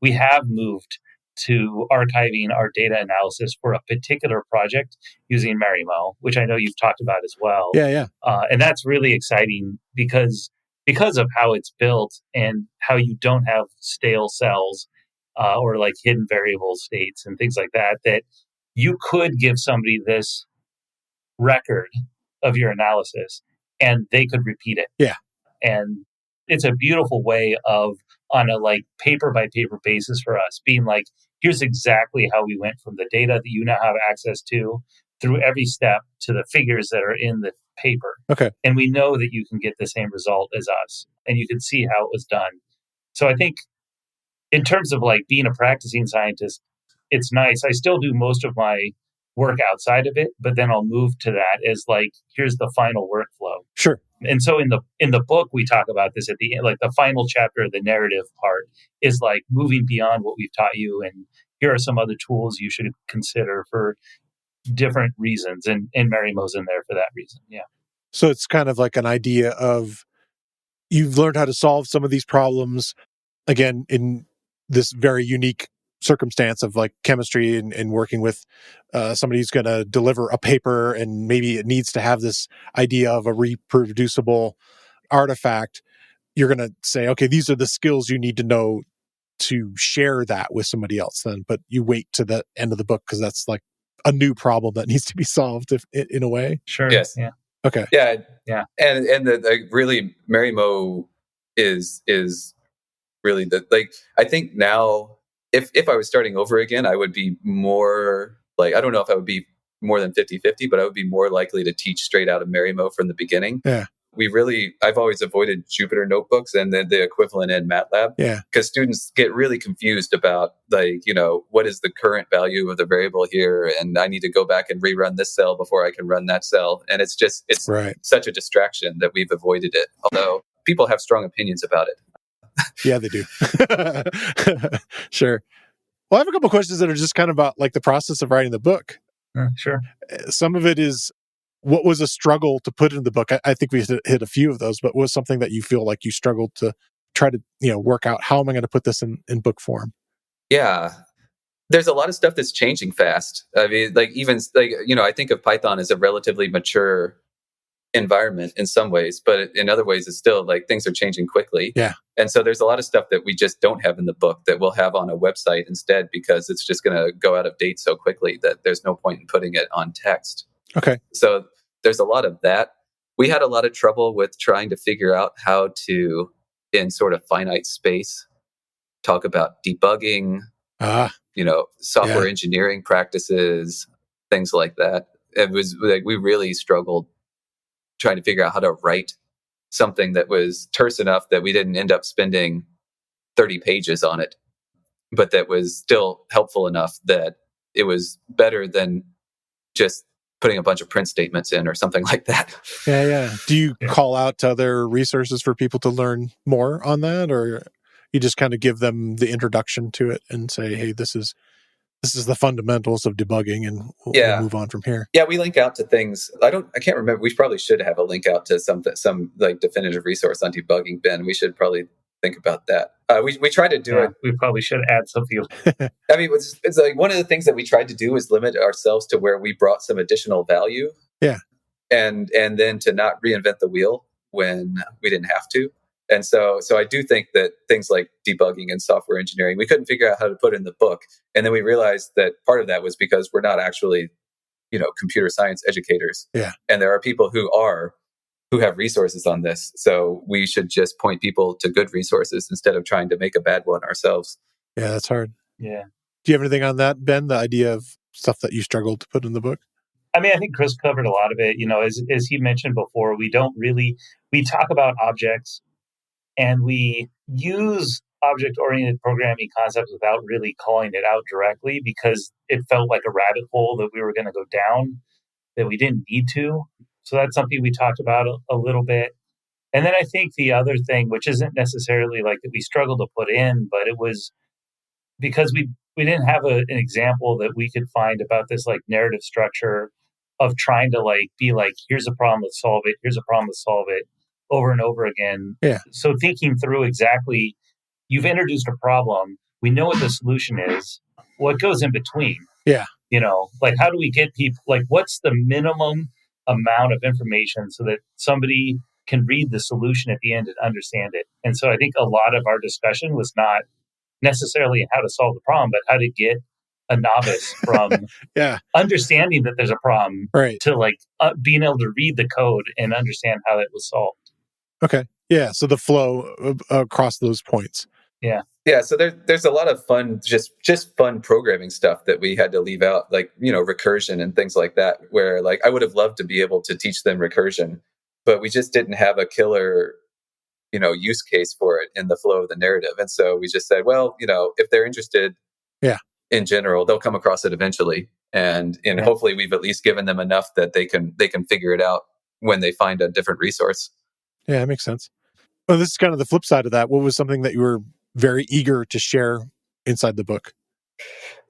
we have moved to archiving our data analysis for a particular project using Marimo, which I know you've talked about as well. Yeah. And that's really exciting because of how it's built and how you don't have stale cells or like hidden variable states and things like that, that you could give somebody this record of your analysis and they could repeat it. Yeah. And it's a beautiful way of, on a like paper by paper basis for us, being like, here's exactly how we went from the data that you now have access to through every step to the figures that are in the paper. Okay. And we know that you can get the same result as us and you can see how it was done. So I think in terms of like being a practicing scientist, it's nice. I still do most of my work outside of it, but then I'll move to that as like, here's the final workflow. Sure. And so in the book, we talk about this at the end, like the final chapter, the narrative part is like moving beyond what we've taught you. And here are some other tools you should consider for different reasons. And Marimo's in there for that reason. Yeah. So it's kind of like an idea of you've learned how to solve some of these problems. Again, in this very unique circumstance of like chemistry and working with somebody who's going to deliver a paper, and maybe it needs to have this idea of a reproducible artifact, you're going to say, okay, these are the skills you need to know to share that with somebody else then. But you wait to the end of the book because that's like a new problem that needs to be solved in a way. Sure. Yes. Yeah. Okay. Yeah. Yeah. And the really marimo is really the, like, I think now if I was starting over again, I would be more like, I don't know if I would be more than 50-50, but I would be more likely to teach straight out of marimo from the beginning. Yeah. I've always avoided Jupyter notebooks and then the equivalent in MATLAB. Yeah. Because students get really confused about, like, what is the current value of the variable here? And I need to go back and rerun this cell before I can run that cell. And it's right. such a distraction that we've avoided it. Although people have strong opinions about it. Yeah, they do. Sure. Well, I have a couple questions that are just kind of about like the process of writing the book. Sure. Some of it is, what was a struggle to put in the book? I think we hit a few of those, but was something that you feel like you struggled to try to, work out, how am I going to put this in book form? Yeah. There's a lot of stuff that's changing fast. I mean, like, even like, I think of Python as a relatively mature environment in some ways, but in other ways it's still like things are changing quickly. Yeah. And so there's a lot of stuff that we just don't have in the book that we'll have on a website instead, because it's just going to go out of date so quickly that there's no point in putting it on text. Okay. So there's a lot of that. We had a lot of trouble with trying to figure out how to, in sort of finite space, talk about debugging, software engineering practices, things like that. It was like we really struggled trying to figure out how to write something that was terse enough that we didn't end up spending 30 pages on it, but that was still helpful enough that it was better than just putting a bunch of print statements in or something like that. Yeah. Do you call out to other resources for people to learn more on that, or you just kind of give them the introduction to it and say, hey, this is the fundamentals of debugging, and we'll move on from here? Yeah, we link out to things. I can't remember. We probably should have a link out to some like definitive resource on debugging, Ben. We should probably think about that. We try to do it. We probably should add something. I mean, it's like one of the things that we tried to do is limit ourselves to where we brought some additional value. Yeah. And then to not reinvent the wheel when we didn't have to. And so I do think that things like debugging and software engineering, we couldn't figure out how to put in the book. And then we realized that part of that was because we're not actually, computer science educators. Yeah. And there are people who have resources on this. So we should just point people to good resources instead of trying to make a bad one ourselves. Yeah, that's hard. Yeah. Do you have anything on that, Ben? The idea of stuff that you struggled to put in the book? I mean, I think Chris covered a lot of it. As he mentioned before, we talk about objects and we use object-oriented programming concepts without really calling it out directly, because it felt like a rabbit hole that we were going to go down that we didn't need to. So that's something we talked about a little bit. And then I think the other thing, which isn't necessarily like that we struggled to put in, but it was because we didn't have an example that we could find about this like narrative structure of trying to like be like, here's a problem, let's solve it. Here's a problem, let's solve it over and over again. Yeah. So thinking through exactly, you've introduced a problem. We know what the solution is. What goes in between? Yeah. Like how do we get people, like what's the minimum amount of information so that somebody can read the solution at the end and understand it? And so I think a lot of our discussion was not necessarily how to solve the problem, but how to get a novice from understanding that there's a problem to like being able to read the code and understand how it was solved. Okay. Yeah. So the flow across those points. Yeah. Yeah. So there's a lot of fun, just fun programming stuff that we had to leave out, like, recursion and things like that, where like I would have loved to be able to teach them recursion, but we just didn't have a killer, use case for it in the flow of the narrative. And so we just said, well, if they're interested in general, they'll come across it eventually. And hopefully we've at least given them enough that they can figure it out when they find a different resource. Yeah, that makes sense. Well, this is kind of the flip side of that. What was something that you were very eager to share inside the book?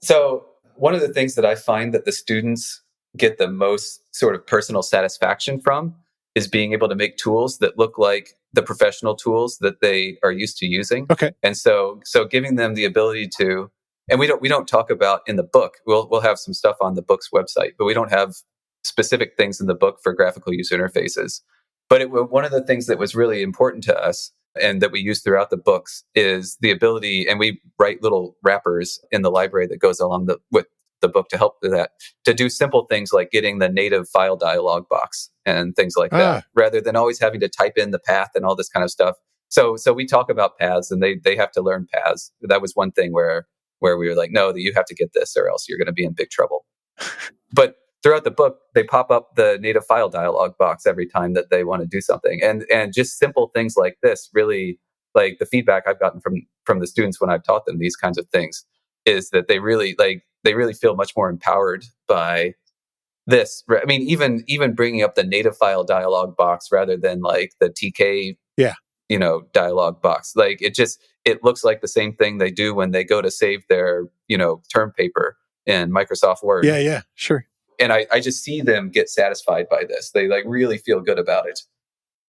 So one of the things that I find that the students get the most sort of personal satisfaction from is being able to make tools that look like the professional tools that they are used to using. Okay. And so giving them the ability to, and we don't talk about in the book. We'll have some stuff on the book's website, but we don't have specific things in the book for graphical user interfaces. But one of the things that was really important to us and that we use throughout the books is the ability, and we write little wrappers in the library that goes along with the book to help with that, to do simple things like getting the native file dialog box and things like that, rather than always having to type in the path and all this kind of stuff. So we talk about paths, and they have to learn paths. That was one thing where we were like, no, you have to get this or else you're going to be in big trouble. But throughout the book, they pop up the native file dialog box every time that they want to do something. And just simple things like this, really, like the feedback I've gotten from the students when I've taught them these kinds of things is that they really feel much more empowered by this. I mean, even bringing up the native file dialog box rather than like the TK, dialog box. Like it looks like the same thing they do when they go to save their, term paper in Microsoft Word. Yeah, sure. And I just see them get satisfied by this. They like really feel good about it.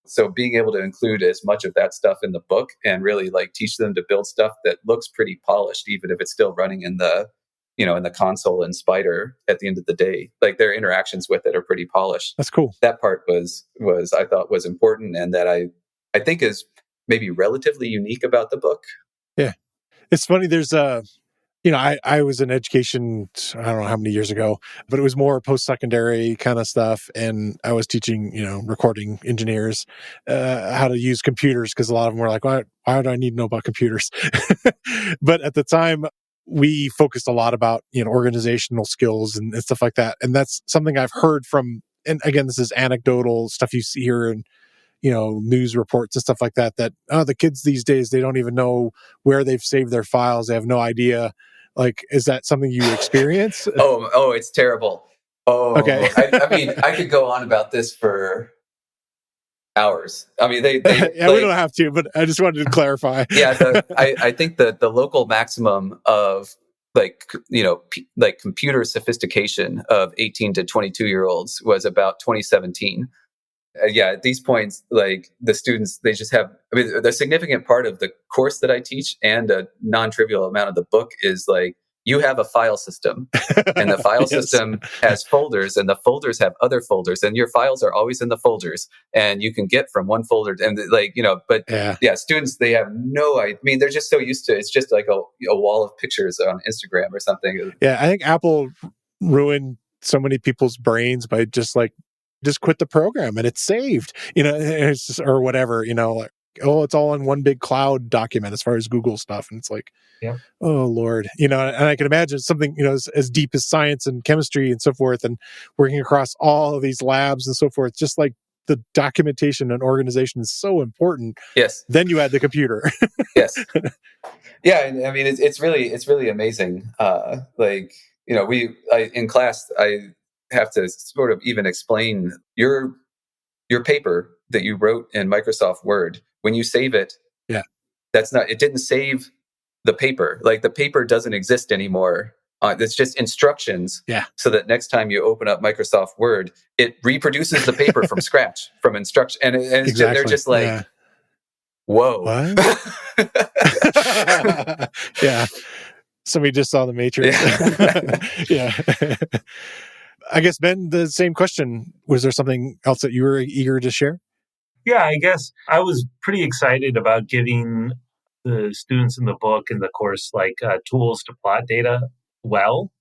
So being able to include as much of that stuff in the book and really like teach them to build stuff that looks pretty polished, even if it's still running in the, in the console in Spyder at the end of the day, like their interactions with it are pretty polished. That's cool. That part was I thought was important, and that I think is maybe relatively unique about the book. Yeah. It's funny. There's I was in education, I don't know how many years ago, but it was more post-secondary kind of stuff. And I was teaching, recording engineers how to use computers, because a lot of them were like, why do I need to know about computers? But at the time, we focused a lot about, organizational skills and stuff like that. And that's something I've heard from, and again, this is anecdotal stuff you see here and, news reports and stuff like that, the kids these days, they don't even know where they've saved their files. They have no idea. Like, is that something you experience? Oh, it's terrible. Oh, okay. I mean, I could go on about this for hours. I mean, they yeah, we don't have to, but I just wanted to clarify. Yeah, I think that the local maximum of like computer sophistication of 18 to 22-year-olds was about 2017. At these points, like the students, they just have, the significant part of the course that I teach and a non-trivial amount of the book is like, you have a file system and the file system has folders, and the folders have other folders, and your files are always in the folders, and you can get from one folder and students, they have no idea. I mean, they're just so used to, it's just like a wall of pictures on Instagram or something. Yeah. I think Apple ruined so many people's brains by just quit the program and it's saved, it's just, or whatever, like, it's all in one big cloud document as far as Google stuff. And it's like, oh Lord, and I can imagine something, as deep as science and chemistry and so forth, and working across all of these labs and so forth, just like the documentation and organization is so important. Yes. Then you add the computer. Yes. Yeah. And I mean, it's really amazing. In class, I have to sort of even explain your paper that you wrote in Microsoft Word. When you save it, it didn't save the paper. Like the paper doesn't exist anymore. It's just instructions. Yeah. So that next time you open up Microsoft Word, it reproduces the paper from scratch, from instruction, and exactly. They're just like, whoa. What? Yeah. Somebody just saw the Matrix. Yeah. I guess, Ben, the same question. Was there something else that you were eager to share? Yeah, I guess I was pretty excited about giving the students in the book and the course tools to plot data well.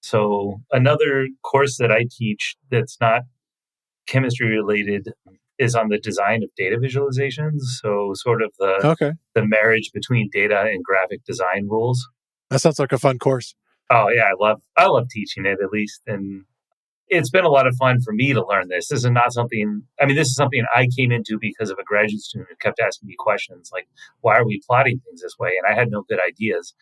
So another course that I teach that's not chemistry related is on the design of data visualizations. So sort of the marriage between data and graphic design rules. That sounds like a fun course. Oh yeah, I love teaching it, at least, and it's been a lot of fun for me to learn this. This is something I came into because of a graduate student who kept asking me questions like, why are we plotting things this way? And I had no good ideas.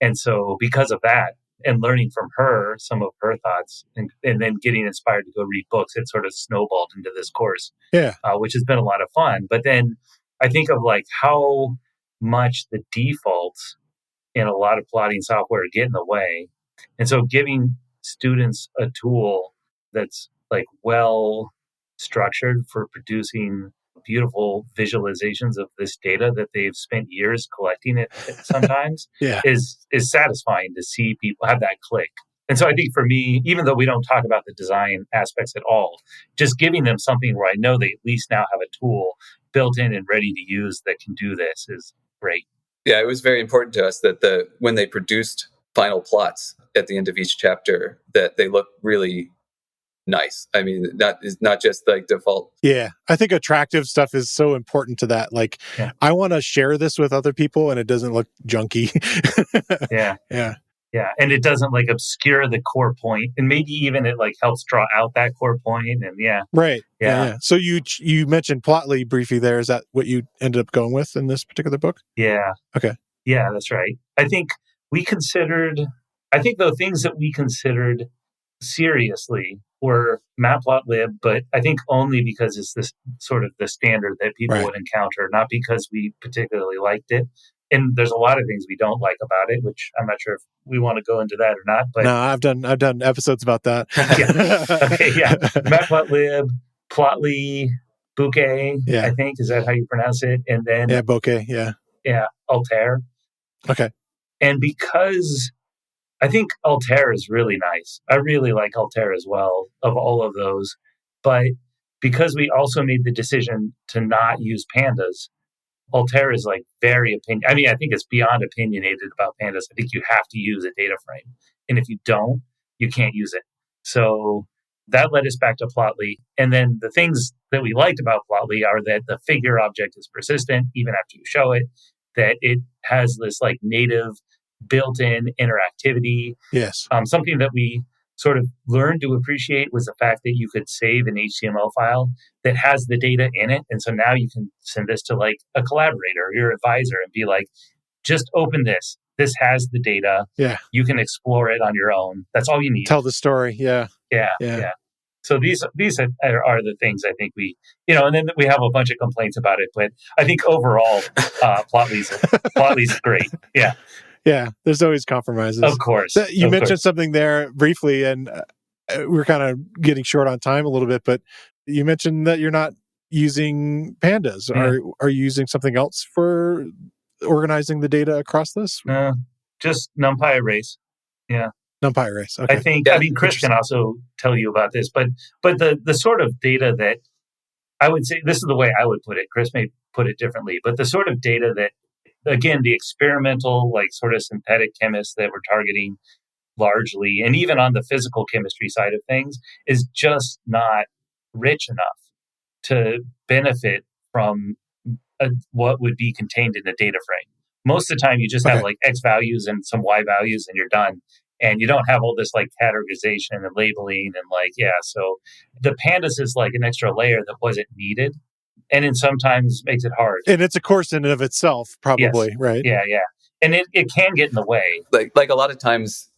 And so because of that, and learning from her, some of her thoughts, and then getting inspired to go read books, it sort of snowballed into this course, which has been a lot of fun. But then I think of like how much the defaults in a lot of plotting software get in the way. And so giving students a tool that's like well structured for producing beautiful visualizations of this data that they've spent years collecting it sometimes Yeah. is satisfying to see people have that click. And so I think for me, even though we don't talk about the design aspects at all, just giving them something where I know they at least now have a tool built in and ready to use that can do this is great. Yeah, it was very important to us that when they produced final plots at the end of each chapter, that they look really nice. I mean, that is not just like default. Yeah. I think attractive stuff is so important to that. Like, Yeah. I want to share this with other people and it doesn't look junky. Yeah. Yeah. Yeah. And it doesn't like obscure the core point. And maybe even it like helps draw out that core point. And yeah. Right. Yeah. So you mentioned Plotly briefly there. Is that what you ended up going with in this particular book? Yeah. Okay. Yeah, that's right. I think the things that we considered seriously were matplotlib, but I think only because it's this sort of the standard that people would encounter, not because we particularly liked it. And there's a lot of things we don't like about it, which I'm not sure if we want to go into that or not. But no, I've done episodes about that. Yeah. Okay, yeah. Matplotlib, Plotly, Bouquet, I think, is that how you pronounce it? And then Bouquet, yeah, Altair. Okay. And because I think Altair is really nice. I really like Altair as well, of all of those. But because we also made the decision to not use pandas, Altair is like very I think it's beyond opinionated about pandas. I think you have to use a data frame. And if you don't, you can't use it. So that led us back to Plotly. And then the things that we liked about Plotly are that the figure object is persistent even after you show it, that it has this like native built-in interactivity. Yes. Something that we sort of learned to appreciate was the fact that you could save an HTML file that has the data in it. And so now you can send this to like a collaborator or your advisor and be like, just open this. This has the data. Yeah. You can explore it on your own. That's all you need. Tell the story. Yeah. Yeah. So these are the things I think we, and then we have a bunch of complaints about it, but I think overall, Plotly's great. Yeah. Yeah, there's always compromises. Of course. You mentioned something there briefly, and we're kind of getting short on time a little bit, but you mentioned that you're not using pandas. Yeah. Are you using something else for organizing the data across this? Just NumPy arrays. Yeah. NumPy arrays. Okay. I think, Chris can also tell you about this, but the sort of data that I would say, this is the way I would put it. Chris may put it differently, but the sort of data that, again, the experimental, like sort of synthetic chemists that we're targeting largely, and even on the physical chemistry side of things, is just not rich enough to benefit from what would be contained in a data frame. Most of the time, you just have like X values and some Y values, and you're done. And you don't have all this like categorization and labeling and so the pandas is like an extra layer that wasn't needed. And it sometimes makes it hard. And it's a course in and of itself, probably, right? Yeah. And it can get in the way. Like a lot of times,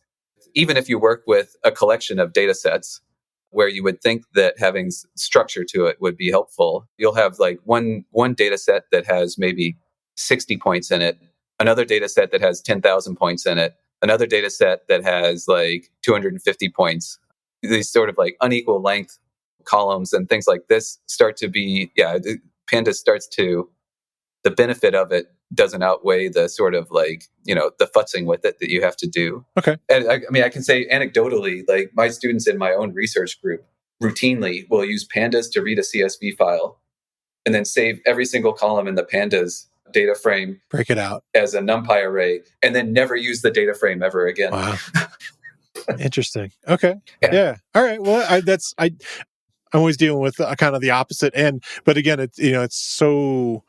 even if you work with a collection of data sets where you would think that having structure to it would be helpful, you'll have like one data set that has maybe 60 points in it, another data set that has 10,000 points in it, another data set that has like 250 points. These sort of like unequal length columns and things like this start to be, Pandas starts to, the benefit of it doesn't outweigh the sort of like, the futzing with it that you have to do. Okay. And I can say anecdotally, like my students in my own research group routinely will use Pandas to read a CSV file and then save every single column in the Pandas data frame, break it out as a NumPy array, and then never use the data frame ever again. Wow. Interesting. Okay. Yeah. All right. Well, I'm always dealing with kind of the opposite end, but again, it's so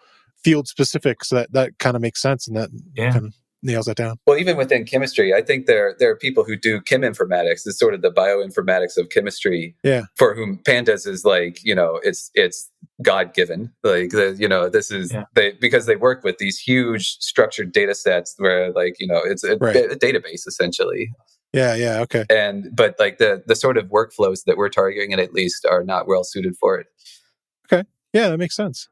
field specific, so that kind of makes sense, and that kind of nails that down. Well, even within chemistry, I think there are people who do cheminformatics. It's sort of the bioinformatics of chemistry. Yeah. For whom Pandas is like, it's God given. Like this is because they work with these huge structured data sets where like it's a database essentially. Yeah. Okay. But like the sort of workflows that we're targeting, at least, are not well suited for it. Okay. Yeah, that makes sense.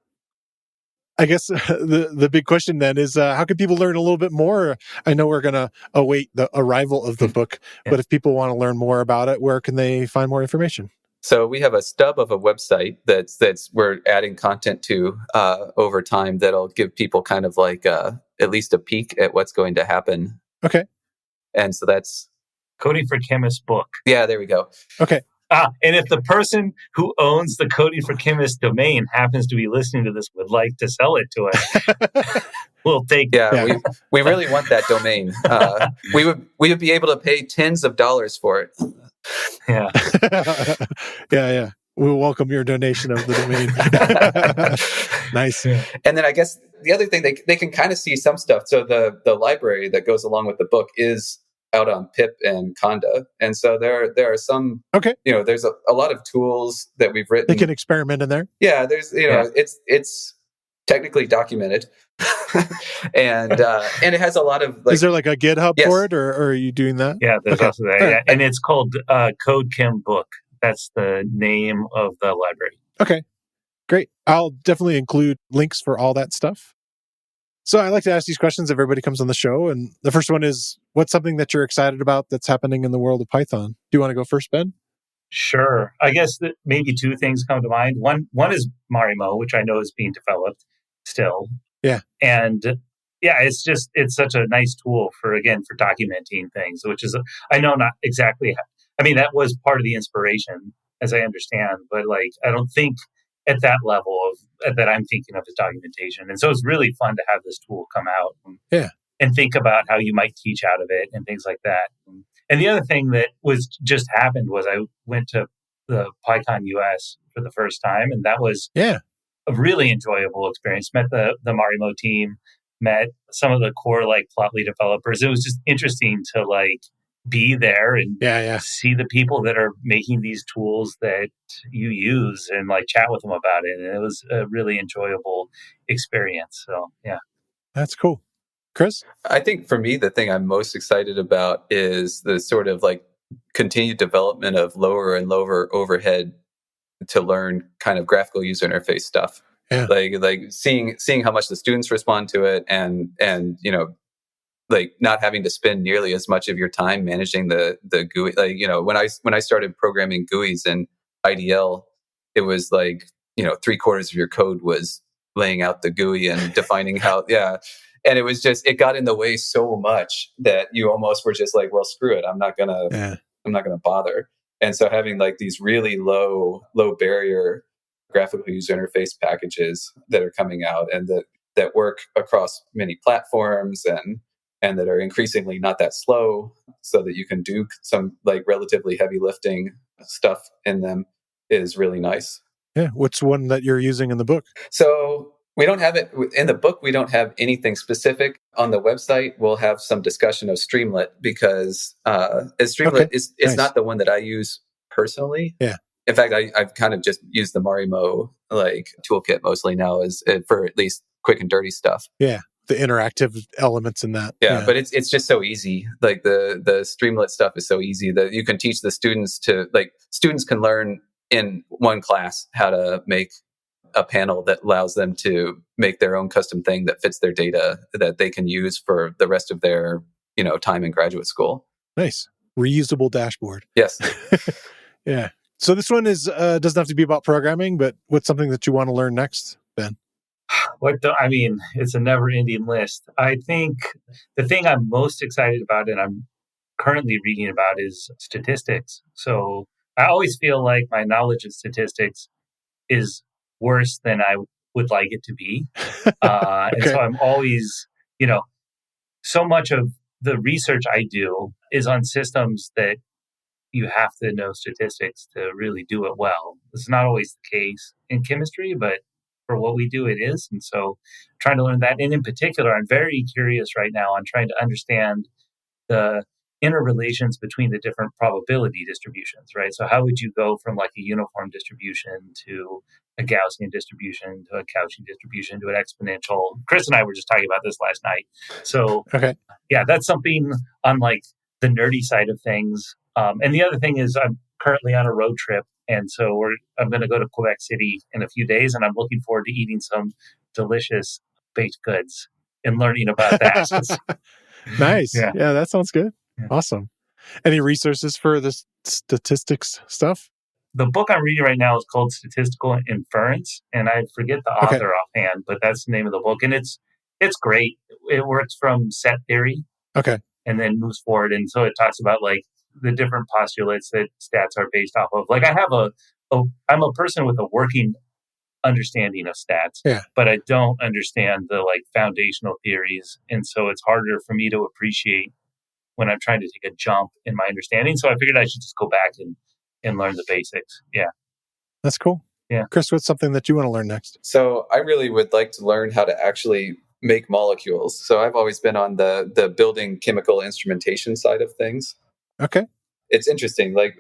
I guess the big question then is how can people learn a little bit more? I know we're going to await the arrival of the book, but if people want to learn more about it, where can they find more information? So we have a stub of a website that's we're adding content to over time that'll give people kind of like at least a peek at what's going to happen. Okay. And so that's Coding for Chemists book. Yeah, there we go. Okay. And if the person who owns the Coding for Chemists domain happens to be listening to this, would like to sell it to us, we'll take it. Yeah, we really want that domain. We would be able to pay tens of dollars for it. Yeah. Yeah. We'll welcome your donation of the domain. Nice. And then I guess the other thing, they can kind of see some stuff. So the library that goes along with the book is out on pip and conda. And so there are some, there's a lot of tools that we've written. They can experiment in there. Yeah, there's, it's technically documented. and it has a lot of is there like a GitHub for it, or are you doing that? Yeah, there's also that. Yeah. And it's called Code Chem Book. That's the name of the library. Okay, great. I'll definitely include links for all that stuff. So I like to ask these questions if everybody comes on the show. And the first one is, what's something that you're excited about that's happening in the world of Python? Do you want to go first, Ben? Sure. I guess that maybe two things come to mind. One is Marimo, which I know is being developed still. Yeah. And it's such a nice tool for documenting things, which is, I know not exactly, that was part of the inspiration, as I understand, but I don't think at that level that I'm thinking of as documentation. And so it's really fun to have this tool come out and think about how you might teach out of it and things like that. And the other thing that just happened was I went to the PyCon US for the first time, and that was a really enjoyable experience. Met the Marimo team, met some of the core Plotly developers. It was just interesting to be there and see the people that are making these tools that you use and chat with them about it. And it was a really enjoyable experience. So, yeah. That's cool. Chris? I think for me, the thing I'm most excited about is the sort of continued development of lower and lower overhead to learn kind of graphical user interface stuff. Yeah. Like seeing how much the students respond to it and not having to spend nearly as much of your time managing the GUI. When I started programming GUIs in IDL, it was 3/4 of your code was laying out the GUI and defining how, and it was just, it got in the way so much that you almost were just well, screw it. I'm not gonna bother. And so having these really low barrier graphical user interface packages that are coming out and that work across many platforms and that are increasingly not that slow, so that you can do some relatively heavy lifting stuff in them, is really nice. Yeah. What's one that you're using in the book? So we don't have it in the book. We don't have anything specific. On the website, we'll have some discussion of Streamlit, because Streamlit is not the one that I use personally. Yeah. In fact, I've kind of just used the Marimo toolkit mostly now as for at least quick and dirty stuff. Yeah. The interactive elements in that. Yeah, but it's just so easy. The Streamlit stuff is so easy that you can teach the students students can learn in one class how to make a panel that allows them to make their own custom thing that fits their data that they can use for the rest of their time in graduate school. Nice. Reusable dashboard. Yes. Yeah. So this one is doesn't have to be about programming, but what's something that you want to learn next, Ben? It's a never-ending list. I think the thing I'm most excited about and I'm currently reading about is statistics. So I always feel like my knowledge of statistics is worse than I would like it to be. And so I'm always, so much of the research I do is on systems that you have to know statistics to really do it well. It's not always the case in chemistry, but for what we do, it is. And so trying to learn that. And in particular, I'm very curious right now on trying to understand the interrelations between the different probability distributions, right? So how would you go from a uniform distribution to a Gaussian distribution to a Cauchy distribution to an exponential? Chris and I were just talking about this last night. So that's something on the nerdy side of things. And the other thing is I'm currently on a road trip. And so I'm going to go to Quebec City in a few days, and I'm looking forward to eating some delicious baked goods and learning about that. Nice. Yeah, that sounds good. Yeah. Awesome. Any resources for the statistics stuff? the book I'm reading right now is called Statistical Inference, and I forget the author offhand, but that's the name of the book. And it's great. It works from set theory and then moves forward. And so it talks about like the different postulates that stats are based off of. Like I'm a person with a working understanding of stats, but I don't understand the like foundational theories. And so it's harder for me to appreciate when I'm trying to take a jump in my understanding. So I figured I should just go back and learn the basics. Yeah. That's cool. Yeah. Chris, what's something that you want to learn next? So I really would like to learn how to actually make molecules. So I've always been on the building chemical instrumentation side of things. Okay. It's interesting. Like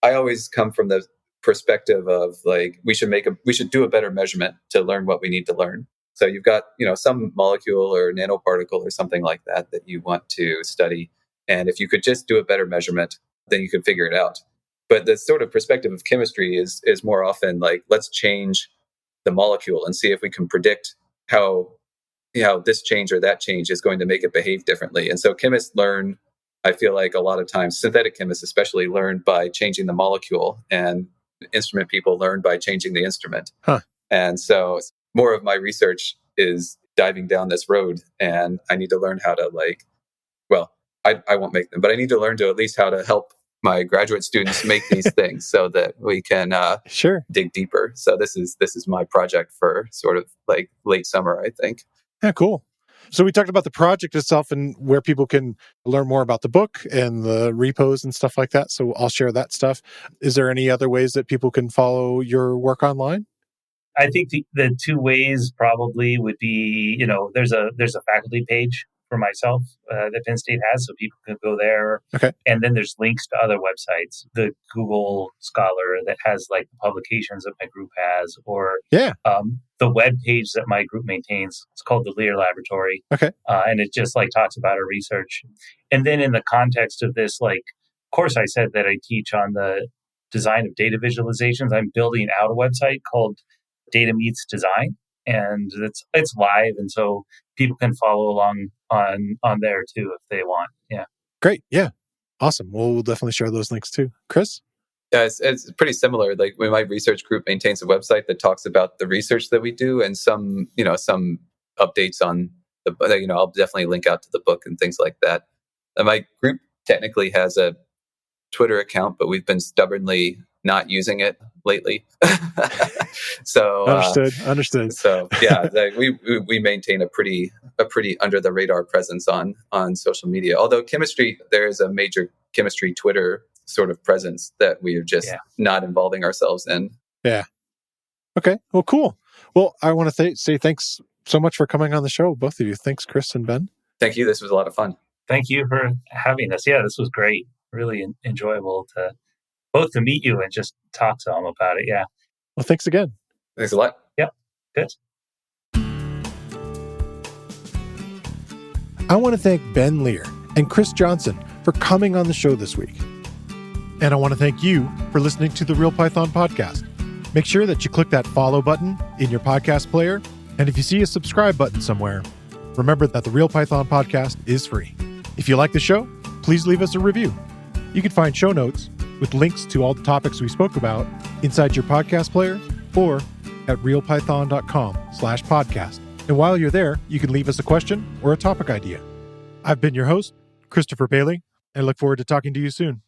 I always come from the perspective of like we should do a better measurement to learn what we need to learn. So you've got, some molecule or nanoparticle or something like that you want to study. And if you could just do a better measurement, then you could figure it out. But the sort of perspective of chemistry is more often like, let's change the molecule and see if we can predict how this change or that change is going to make it behave differently. And so chemists learn, I feel like a lot of times, synthetic chemists especially, learn by changing the molecule, and instrument people learn by changing the instrument. And so more of my research is diving down this road, and I need to learn how to I won't make them, but I need to learn to at least how to help my graduate students make these things so that we can dig deeper. So this is my project for sort of like late summer, I think. Yeah, cool. So we talked about the project itself and where people can learn more about the book and the repos and stuff like that. So I'll share that stuff. Is there any other ways that people can follow your work online? I think the two ways probably would be, there's a faculty page for myself that Penn State has, so people can go there. Okay. And then there's links to other websites, the Google Scholar that has like the publications that my group has, or the web page that my group maintains. It's called the Lear Laboratory. Okay. And it just like talks about our research. And then in the context of this like course I said that I teach on the design of data visualizations, I'm building out a website called Data Meets Design, and it's live, and so people can follow along on there too if they want. Yeah. Great. Yeah. Awesome. Well, we'll definitely share those links too. Chris? Yeah, it's pretty similar. Like when my research group maintains a website that talks about the research that we do, and some updates on the, I'll definitely link out to the book and things like that. And my group technically has a Twitter account, but we've been stubbornly not using it lately. So understood. So yeah, we maintain a pretty under the radar presence on social media. Although chemistry, there is a major chemistry Twitter sort of presence that we are just not involving ourselves in. Yeah. Okay. Well, cool. Well, I want to say thanks so much for coming on the show, both of you. Thanks, Chris and Ben. Thank you. This was a lot of fun. Thank you for having us. Yeah, this was great. Really enjoyable to meet you and just talk to them about it. Yeah. Well, thanks again. Thanks a lot. Yep. Good. I want to thank Ben Lear and Chris Johnson for coming on the show this week. And I want to thank you for listening to the Real Python podcast. Make sure that you click that follow button in your podcast player. And if you see a subscribe button somewhere, remember that the Real Python podcast is free. If you like the show, please leave us a review. You can find show notes with links to all the topics we spoke about inside your podcast player or at realpython.com/podcast. And while you're there, you can leave us a question or a topic idea. I've been your host, Christopher Bailey, and I look forward to talking to you soon.